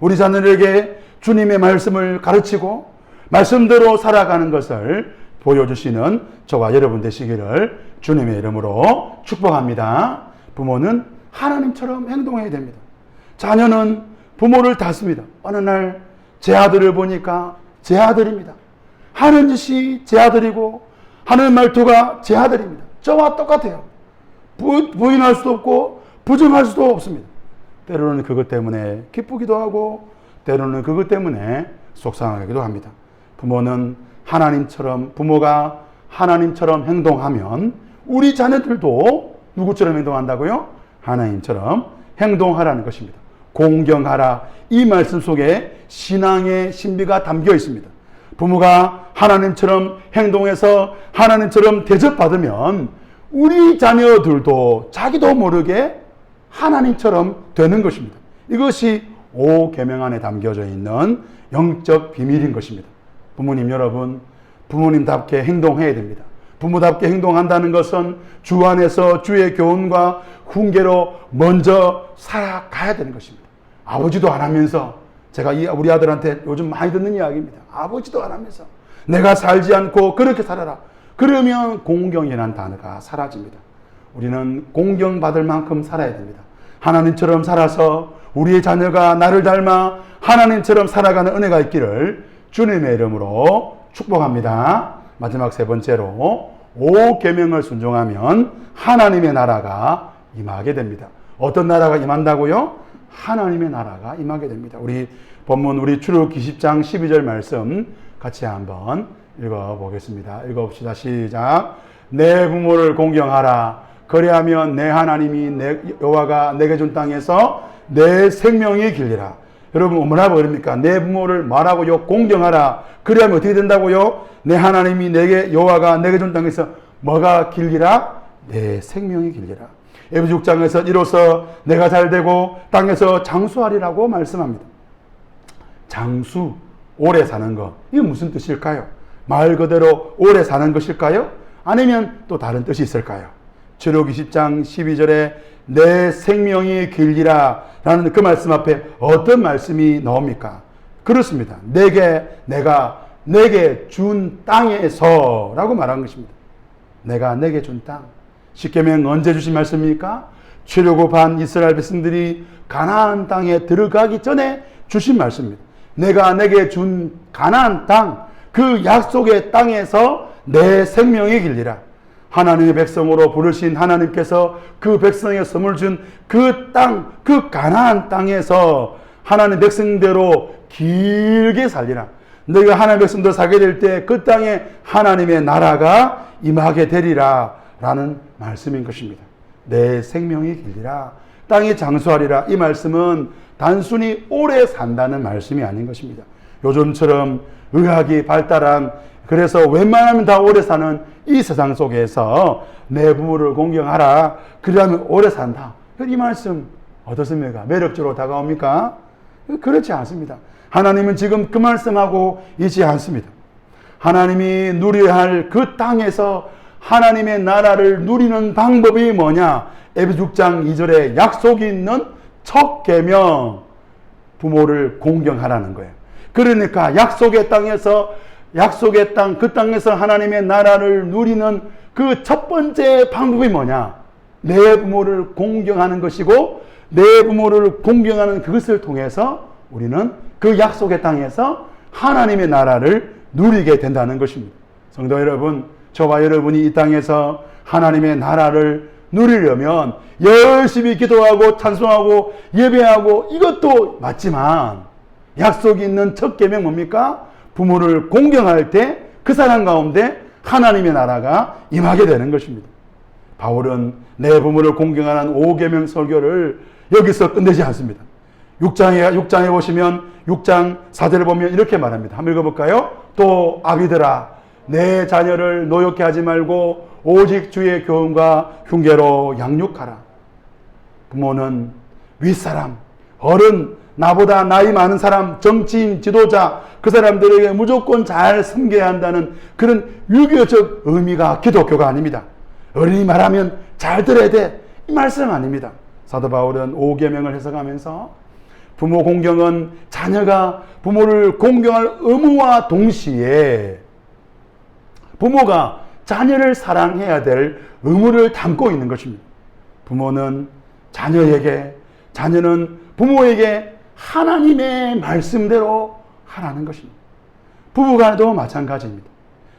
우리 자녀들에게 주님의 말씀을 가르치고 말씀대로 살아가는 것을 보여주시는 저와 여러분 되시기를 주님의 이름으로 축복합니다. 부모는 하나님처럼 행동해야 됩니다. 자녀는 부모를 닮습니다. 어느 날 제 아들을 보니까 제 아들입니다. 하는 짓이 제 아들이고 하는 말투가 제 아들입니다. 저와 똑같아요. 부인할 수도 없고 부정할 수도 없습니다. 때로는 그것 때문에 기쁘기도 하고 때로는 그것 때문에 속상하기도 합니다. 부모는 부모가 하나님처럼 행동하면 우리 자녀들도 누구처럼 행동한다고요? 하나님처럼 행동하라는 것입니다. 공경하라. 이 말씀 속에 신앙의 신비가 담겨 있습니다. 부모가 하나님처럼 행동해서 하나님처럼 대접받으면 우리 자녀들도 자기도 모르게 하나님처럼 되는 것입니다. 이것이 5계명 안에 담겨져 있는 영적 비밀인 것입니다. 부모님 여러분, 부모님답게 행동해야 됩니다. 부모답게 행동한다는 것은 주 안에서 주의 교훈과 훈계로 먼저 살아가야 되는 것입니다. 아버지도 안 하면서, 제가 우리 아들한테 요즘 많이 듣는 이야기입니다. 아버지도 안 하면서 내가 살지 않고 그렇게 살아라. 그러면 공경이라는 단어가 사라집니다. 우리는 공경받을 만큼 살아야 됩니다. 하나님처럼 살아서 우리의 자녀가 나를 닮아 하나님처럼 살아가는 은혜가 있기를 주님의 이름으로 축복합니다. 마지막 세 번째로 5계명을 순종하면 하나님의 나라가 임하게 됩니다. 어떤 나라가 임한다고요? 하나님의 나라가 임하게 됩니다. 우리 본문 우리 출애굽기 10장 12절 말씀 같이 한번 읽어보겠습니다. 읽어봅시다. 시작. 내 부모를 공경하라. 그리하면 내 하나님이 여호와가 내게 준 땅에서 내 생명이 길리라. 여러분 뭐라고 그럽니까? 내 부모를 말하고요 공경하라. 그리하면 어떻게 된다고요? 내 하나님이 여호와가 내게 준 땅에서 뭐가 길리라? 내 생명이 길리라. 에베소 6장에서 이로써 내가 잘되고 땅에서 장수하리라고 말씀합니다. 장수, 오래 사는 것. 이게 무슨 뜻일까요? 말 그대로 오래 사는 것일까요? 아니면 또 다른 뜻이 있을까요? 출애굽기 10장 12절에 내 생명이 길리라 라는 그 말씀 앞에 어떤 말씀이 나옵니까? 그렇습니다. 내게 준 땅에서 라고 말한 것입니다. 내가 내게 준 땅. 십계명 언제 주신 말씀입니까? 출애굽한 이스라엘 백성들이 가나안 땅에 들어가기 전에 주신 말씀입니다. 내가 내게 준 가나안 땅, 그 약속의 땅에서 내 생명이 길리라. 하나님의 백성으로 부르신 하나님께서 그 백성에게 선물 준 그 땅, 그 가나안 땅에서 하나님 백성대로 길게 살리라. 너희가 하나님의 백성대로 살게 될 때 그 땅에 하나님의 나라가 임하게 되리라 라는 말씀인 것입니다. 내 생명이 길리라 땅이 장수하리라. 이 말씀은 단순히 오래 산다는 말씀이 아닌 것입니다. 요즘처럼 의학이 발달한, 그래서 웬만하면 다 오래 사는 이 세상 속에서 내 부모를 공경하라, 그러면 오래 산다, 이 말씀 어떻습니까? 매력적으로 다가옵니까? 그렇지 않습니다. 하나님은 지금 그 말씀하고 있지 않습니다. 하나님이 누려야 할 그 땅에서 하나님의 나라를 누리는 방법이 뭐냐? 에베소 6장 2절에 약속이 있는 첫 계명, 부모를 공경하라는 거예요. 그러니까 약속의 땅에서, 약속의 땅, 그 땅에서 하나님의 나라를 누리는 그 첫 번째 방법이 뭐냐? 내 부모를 공경하는 것이고, 내 부모를 공경하는 그것을 통해서 우리는 그 약속의 땅에서 하나님의 나라를 누리게 된다는 것입니다. 성도 여러분, 저와 여러분이 이 땅에서 하나님의 나라를 누리려면 열심히 기도하고 찬송하고 예배하고 이것도 맞지만, 약속이 있는 첫 계명 뭡니까? 부모를 공경할 때 그 사람 가운데 하나님의 나라가 임하게 되는 것입니다. 바울은 내 부모를 공경하는 5계명 설교를 여기서 끝내지 않습니다. 6장에 보시면 6장 4절을 보면 이렇게 말합니다. 한번 읽어볼까요? 또 아비들아, 내 자녀를 노엽게 하지 말고 오직 주의 교훈과 흉계로 양육하라. 부모는 윗사람, 어른, 나보다 나이 많은 사람, 정치인, 지도자, 그 사람들에게 무조건 잘 섬겨야 한다는 그런 유교적 의미가 기독교가 아닙니다. 어른이 말하면 잘 들어야 돼, 이 말씀 아닙니다. 사도 바울은 5계명을 해석하면서 부모 공경은 자녀가 부모를 공경할 의무와 동시에 부모가 자녀를 사랑해야 될 의무를 담고 있는 것입니다. 부모는 자녀에게, 자녀는 부모에게 하나님의 말씀대로 하라는 것입니다. 부부간에도 마찬가지입니다.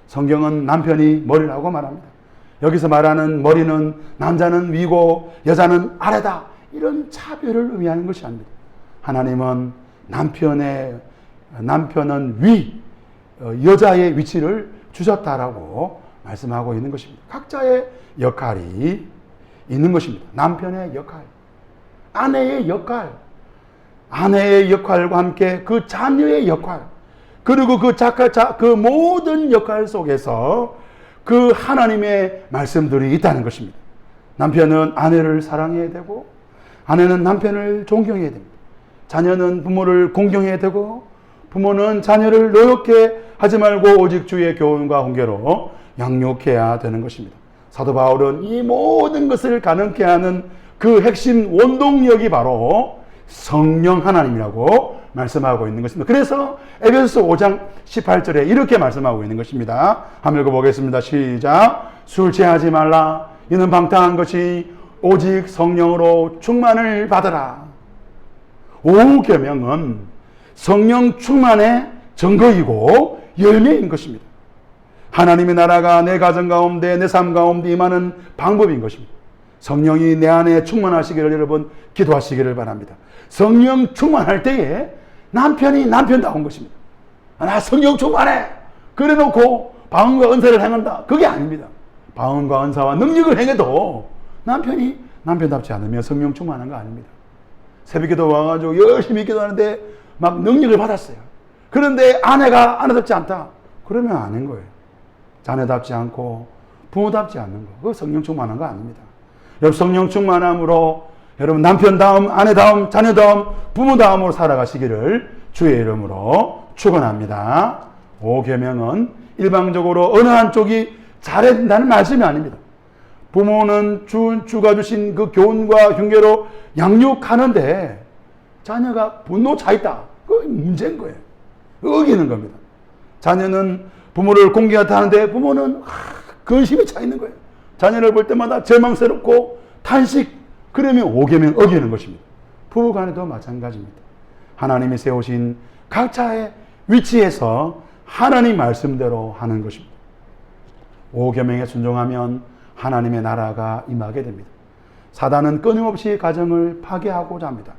성경은 남편이 머리라고 말합니다. 여기서 말하는 머리는 남자는 위고 여자는 아래다, 이런 차별을 의미하는 것이 아닙니다. 하나님은 남편은 위, 여자의 위치를 주셨다라고 말씀하고 있는 것입니다. 각자의 역할이 있는 것입니다. 남편의 역할, 아내의 역할, 아내의 역할과 함께 그 자녀의 역할, 그리고 그 모든 역할 속에서 그 하나님의 말씀들이 있다는 것입니다. 남편은 아내를 사랑해야 되고, 아내는 남편을 존경해야 됩니다. 자녀는 부모를 공경해야 되고, 부모는 자녀를 노엽게 하지 말고 오직 주의 교훈과 훈계로 양육해야 되는 것입니다. 사도 바울은 이 모든 것을 가능케 하는 그 핵심 원동력이 바로 성령 하나님이라고 말씀하고 있는 것입니다. 그래서 에베소서 5장 18절에 이렇게 말씀하고 있는 것입니다. 한번 읽어보겠습니다. 시작. 술 취하지 말라. 이는 방탕한 것이 오직 성령으로 충만을 받으라. 5계명은 성령 충만의 증거이고 열매인 것입니다. 하나님의 나라가 내 가정 가운데, 내 삶 가운데 임하는 방법인 것입니다. 성령이 내 안에 충만하시기를 여러분 기도하시기를 바랍니다. 성령 충만할 때에 남편이 남편다운 것입니다. 나 성령 충만해, 그래 놓고 방언과 은사를 행한다, 그게 아닙니다. 방언과 은사와 능력을 행해도 남편이 남편답지 않으면 성령 충만한 거 아닙니다. 새벽기도 와가지고 열심히 기도하는데 막 능력을 받았어요. 그런데 아내가 아내답지 않다, 그러면 아닌 거예요. 자녀답지 않고 부모답지 않는 거, 그거 성령 충만한 거 아닙니다. 여러분, 성령 충만함으로 여러분 남편다움, 아내다움, 자녀다움, 부모다움으로 살아가시기를 주의 이름으로 축원합니다. 5계명은 일방적으로 어느 한쪽이 잘해야 된다는 말씀이 아닙니다. 부모는 주가 주신 그 교훈과 흉계로 양육하는데 자녀가 분노 차 있다, 그게 문제인 거예요. 어기는 겁니다. 자녀는 부모를 공경하는데 부모는 근심이 차 있는 거예요. 자녀를 볼 때마다 절망스럽고 탄식, 그러면 5계명 어기는 것입니다. 부부간에도 마찬가지입니다. 하나님이 세우신 각자의 위치에서 하나님 말씀대로 하는 것입니다. 5계명에 순종하면 하나님의 나라가 임하게 됩니다. 사단은 끊임없이 가정을 파괴하고자 합니다.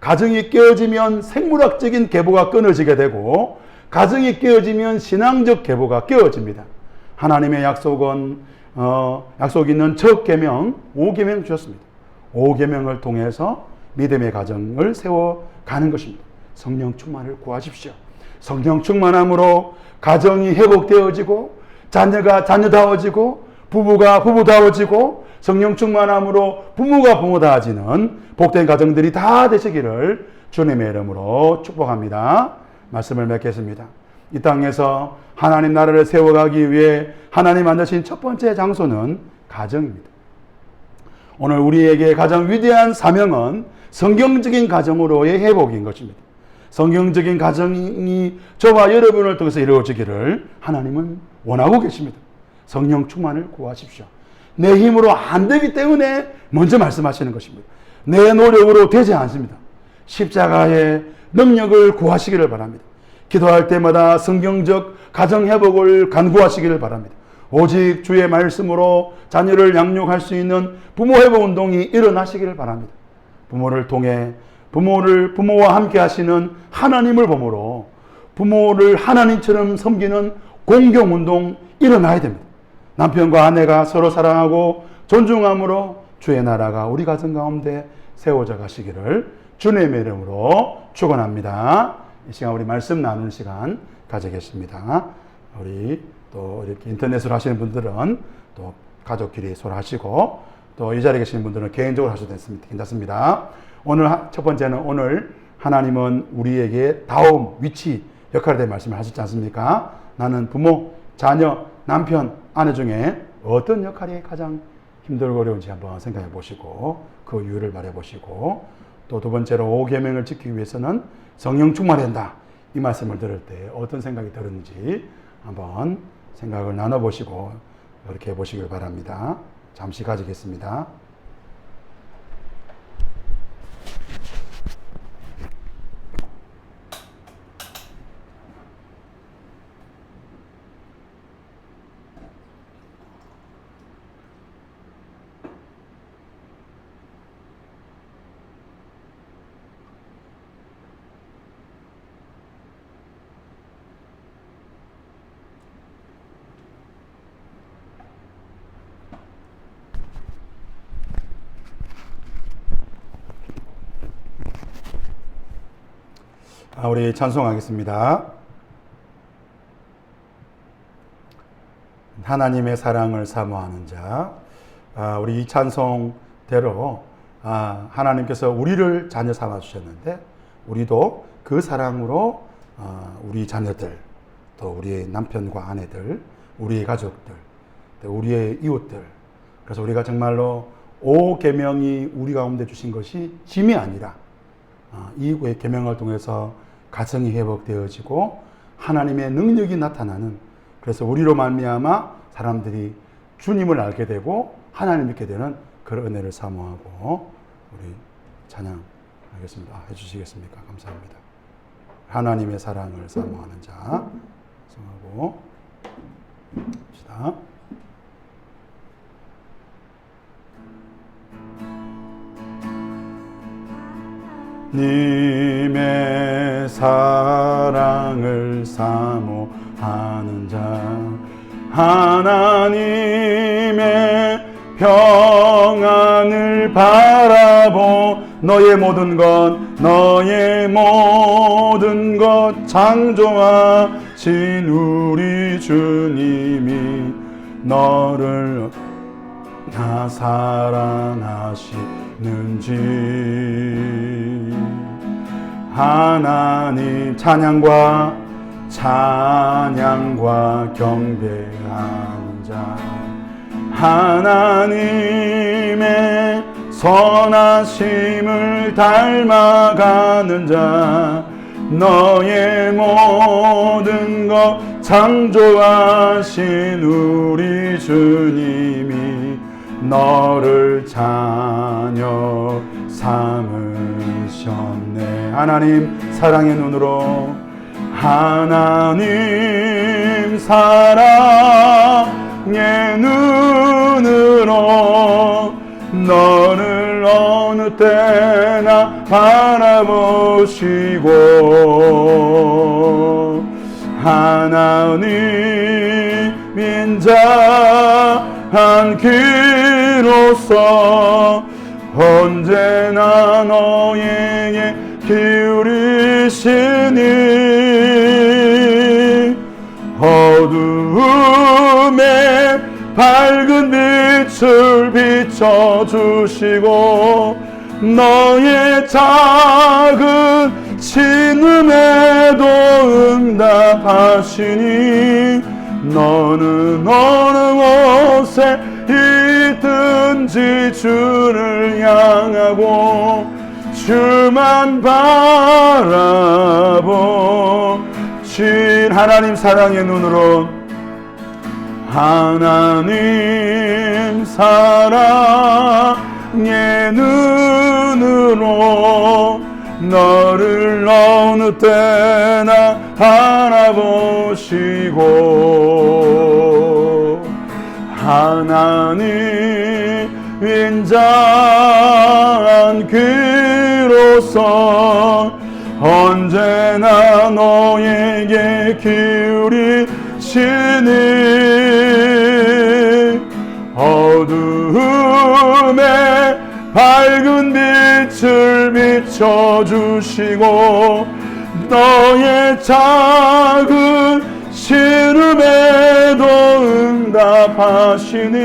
가정이 깨어지면 생물학적인 계보가 끊어지게 되고, 가정이 깨어지면 신앙적 계보가 깨어집니다. 하나님의 약속은 약속 있는 첫 계명 5계명 주셨습니다. 5계명을 통해서 믿음의 가정을 세워가는 것입니다. 성령 충만을 구하십시오. 성령 충만함으로 가정이 회복되어지고 자녀가 자녀다워지고 부부가 부부다워지고 성령 충만함으로 부모가 부모다워지는 복된 가정들이 다 되시기를 주님의 이름으로 축복합니다. 말씀을 맺겠습니다. 이 땅에서 하나님 나라를 세워가기 위해 하나님 만드신 첫 번째 장소는 가정입니다. 오늘 우리에게 가장 위대한 사명은 성경적인 가정으로의 회복인 것입니다. 성경적인 가정이 저와 여러분을 통해서 이루어지기를 하나님은 원하고 계십니다. 성령 충만을 구하십시오. 내 힘으로 안 되기 때문에 먼저 말씀하시는 것입니다. 내 노력으로 되지 않습니다. 십자가의 능력을 구하시기를 바랍니다. 기도할 때마다 성경적 가정 회복을 간구하시기를 바랍니다. 오직 주의 말씀으로 자녀를 양육할 수 있는 부모 회복 운동이 일어나시기를 바랍니다. 부모를 통해 부모와 함께 하시는 하나님을 보므로 부모를 하나님처럼 섬기는 공경 운동 일어나야 됩니다. 남편과 아내가 서로 사랑하고 존중함으로 주의 나라가 우리 가정 가운데 세워져 가시기를 주님의 이름으로 축원합니다. 이 시간 우리 말씀 나누는 시간 가지겠습니다. 우리 또 이렇게 인터넷으로 하시는 분들은 또 가족끼리 서로 하시고 또 이 자리에 계시는 분들은 개인적으로 하셔도 괜찮습니다. 오늘 첫 번째는 오늘 하나님은 우리에게 다음, 위치, 역할에 대해 말씀을 하셨지 않습니까? 나는 부모, 자녀, 남편, 아내 중에 어떤 역할이 가장 힘들고 어려운지 한번 생각해 보시고 그 이유를 말해 보시고 또 두 번째로 5계명을 지키기 위해서는 성령 충만해야 된다. 이 말씀을 들을 때 어떤 생각이 들었는지 한번 생각을 나눠보시고 그렇게 해보시길 바랍니다. 잠시 가지겠습니다. 우리 찬송하겠습니다. 하나님의 사랑을 사모하는 자. 우리 이 찬송대로 하나님께서 우리를 자녀 삼아 주셨는데 우리도 그 사랑으로 우리 자녀들, 또 우리의 남편과 아내들, 우리의 가족들, 또 우리의 이웃들. 그래서 우리가 정말로 5계명이 우리 가운데 주신 것이 짐이 아니라 이 계명을 통해서 가정이 회복되어지고 하나님의 능력이 나타나는, 그래서 우리로 말미암아 사람들이 주님을 알게 되고 하나님 믿게 되는 그런 은혜를 사모하고 우리 찬양하겠습니다. 해주시겠습니까? 감사합니다. 하나님의 사랑을 사모하는 자 성하고 합시다. 님의 사랑을 사모하는 자, 하나님의 평안을 바라보 너의 모든 것 창조하신 우리 주님이 너를 나 사랑하시는지. 하나님 찬양과 경배하는 자, 하나님의 선하심을 닮아가는 자, 너의 모든 것 창조하신 우리 주님이 너를 자녀 삼으셨네. 하나님 사랑의 눈으로, 하나님 사랑의 눈으로 너를 어느 때나 바라보시고, 하나님 인자 한 귀로서 언제나 너에게 기울이시니 어두움에 밝은 빛을 비춰주시고 너의 작은 신음에도 응답하시니 너는 어느 곳에 있든지 주를 향하고 주만 바라보신 하나님 사랑의 눈으로 하나님 사랑의 눈으로 너를 어느 때나 바라보시고 하나님 인자한 귀로서 언제나 너에게 기울이시니 어두움에 밝은 빛을 비춰주시고 너의 작은 신음에도 응답하시니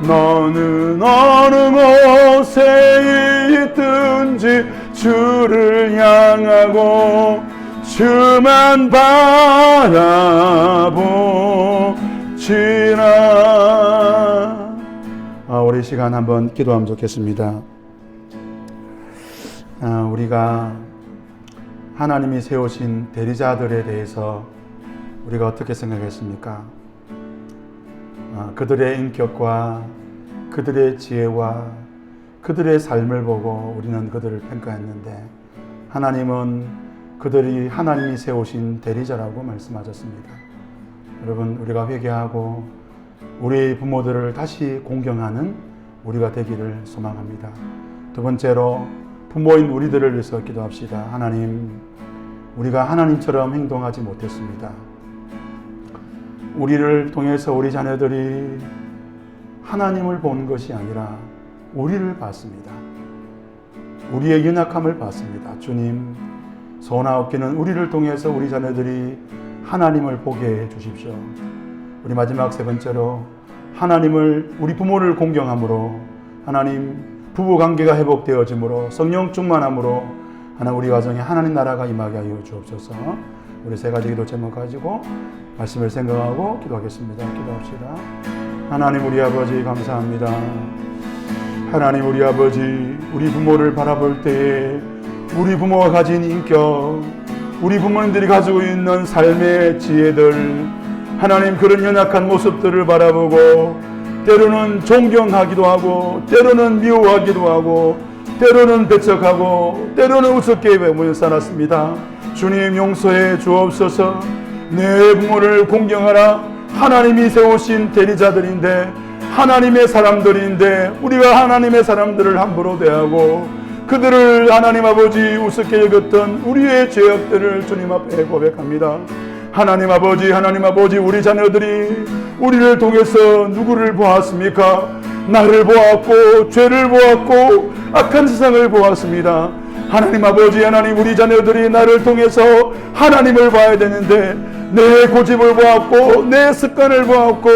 너는 어느 곳에 있든지 주를 향하고 주만 바라보시라. 우리 시간 한번 기도하면 좋겠습니다. 우리가 하나님이 세우신 대리자들에 대해서 우리가 어떻게 생각했습니까? 그들의 인격과 그들의 지혜와 그들의 삶을 보고 우리는 그들을 평가했는데 하나님은 그들이 하나님이 세우신 대리자라고 말씀하셨습니다. 여러분, 우리가 회개하고 우리 부모들을 다시 공경하는 우리가 되기를 소망합니다. 두 번째로 부모인 우리들을 위해서 기도합시다. 하나님, 우리가 하나님처럼 행동하지 못했습니다. 우리를 통해서 우리 자녀들이 하나님을 보는 것이 아니라 우리를 봤습니다. 우리의 연약함을 봤습니다. 주님, 소원하옵기는 우리를 통해서 우리 자녀들이 하나님을 보게 해 주십시오. 우리 마지막 세 번째로 하나님을, 우리 부모를 공경함으로 하나님 부부관계가 회복되어짐으로 성령 충만함으로 하나님 우리 가정에 하나님 나라가 임하게 하여 주옵소서. 우리 세 가지 기도 제목 가지고 말씀을 생각하고 기도하겠습니다. 기도합시다. 하나님 우리 아버지 감사합니다. 하나님 우리 아버지, 우리 부모를 바라볼 때에 우리 부모가 가진 인격, 우리 부모님들이 가지고 있는 삶의 지혜들, 하나님 그런 연약한 모습들을 바라보고 때로는 존경하기도 하고 때로는 미워하기도 하고 때로는 배척하고 때로는 우습게 보며 살았습니다. 주님 용서해 주옵소서. 내 부모를 공경하라. 하나님이 세우신 대리자들인데 하나님의 사람들인데 우리가 하나님의 사람들을 함부로 대하고 그들을 하나님 아버지 우습게 여겼던 우리의 죄악들을 주님 앞에 고백합니다. 하나님 아버지 우리 자녀들이 우리를 통해서 누구를 보았습니까? 나를 보았고 죄를 보았고 악한 세상을 보았습니다. 하나님 아버지, 하나님 우리 자녀들이 나를 통해서 하나님을 봐야 되는데 내 고집을 보았고 내 습관을 보았고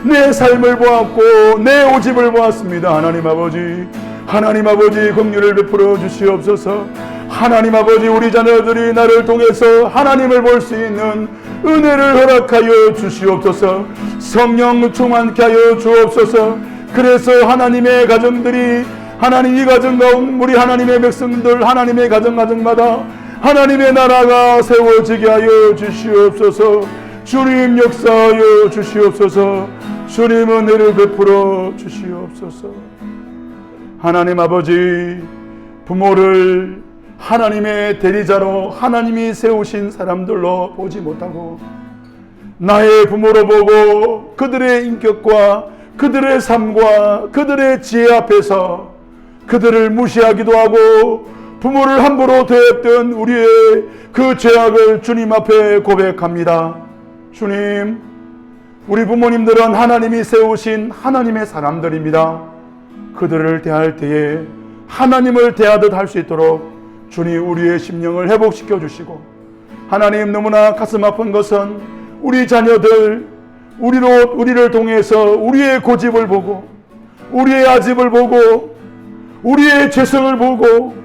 내 삶을 보았고 내 오집을 보았습니다. 하나님 아버지 긍휼을 베풀어 주시옵소서. 하나님 아버지, 우리 자녀들이 나를 통해서 하나님을 볼 수 있는 은혜를 허락하여 주시옵소서. 성령 충만케 하여 주옵소서. 그래서 하나님의 가정들이, 하나님 이 가정 가운데 우리 하나님의 백성들 하나님의 가정마다 하나님의 나라가 세워지게 하여 주시옵소서. 주님 역사하여 주시옵소서. 주님 은혜를 베풀어 주시옵소서. 하나님 아버지, 부모를 하나님의 대리자로 하나님이 세우신 사람들로 보지 못하고 나의 부모로 보고 그들의 인격과 그들의 삶과 그들의 지혜 앞에서 그들을 무시하기도 하고 부모를 함부로 대했던 우리의 그 죄악을 주님 앞에 고백합니다. 주님, 우리 부모님들은 하나님이 세우신 하나님의 사람들입니다. 그들을 대할 때에 하나님을 대하듯 할 수 있도록 주님 우리의 심령을 회복시켜 주시고, 하나님, 너무나 가슴 아픈 것은 우리 자녀들 우리를 통해서 우리의 고집을 보고 우리의 아집을 보고 우리의 죄성을 보고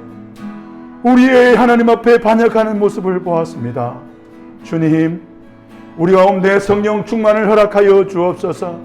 우리의 하나님 앞에 반역하는 모습을 보았습니다. 주님, 우리 가운데 성령 충만을 허락하여 주옵소서.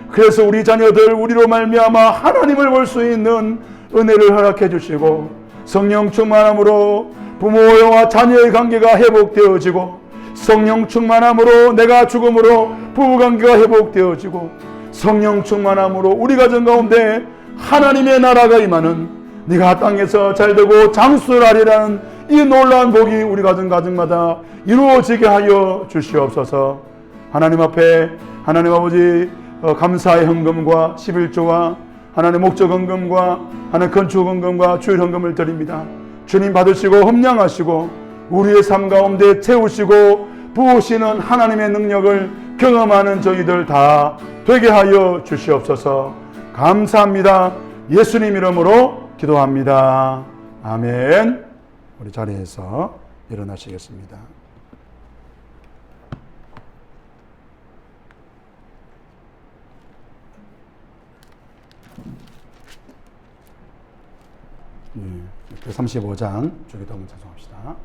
그래서 우리 자녀들 우리로 말미암아 하나님을 볼 수 있는 은혜를 허락해 주시고, 성령 충만함으로 부모와 자녀의 관계가 회복되어지고, 성령 충만함으로 내가 죽음으로 부부관계가 회복되어지고, 성령 충만함으로 우리 가정 가운데 하나님의 나라가 임하는, 네가 땅에서 잘되고 장수하리라는 이 놀라운 복이 우리 가정마다 이루어지게 하여 주시옵소서. 하나님 앞에 하나님 아버지 감사의 헌금과 11조와 하나님 목적 헌금과 하나님 건축 헌금과 주일 헌금을 드립니다. 주님 받으시고 흠량하시고 우리의 삶 가운데 채우시고 부으시는 하나님의 능력을 경험하는 저희들 다 되게 하여 주시옵소서. 감사합니다. 예수님 이름으로 기도합니다. 아멘. 우리 자리에서 일어나시겠습니다. 네, 35장 주기도문 찬송합시다.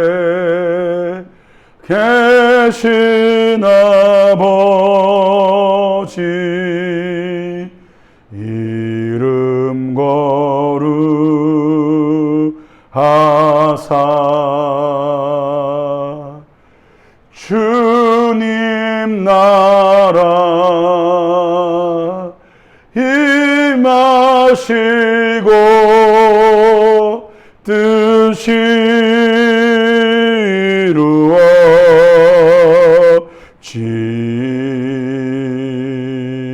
하늘에 계신 아버지 이름 거룩하사 주님 나라 임하시고 뜻이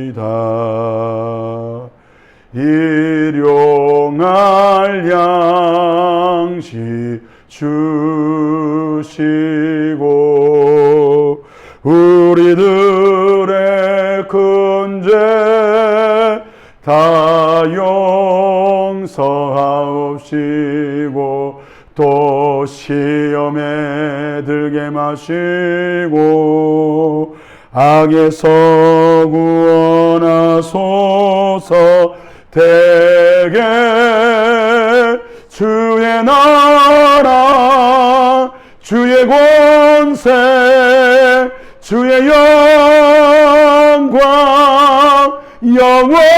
이루어지이다. 일용할 양식 주시고 우리들의 큰 죄 다 용서하옵시고 또 시험에 들게 마시고 악에서 구원하소서. 대개 주의 나라 주의 권세 주의 영광 영원히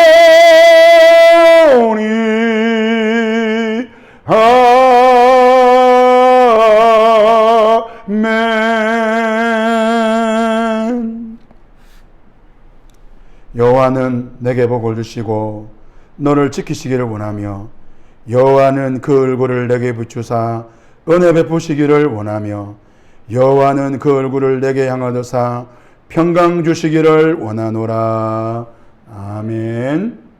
아멘. 여호와는 내게 복을 주시고 너를 지키시기를 원하며 여호와는 그 얼굴을 내게 비추사 은혜 베푸시기를 원하며 여호와는 그 얼굴을 내게 향하도사 평강 주시기를 원하노라. 아멘.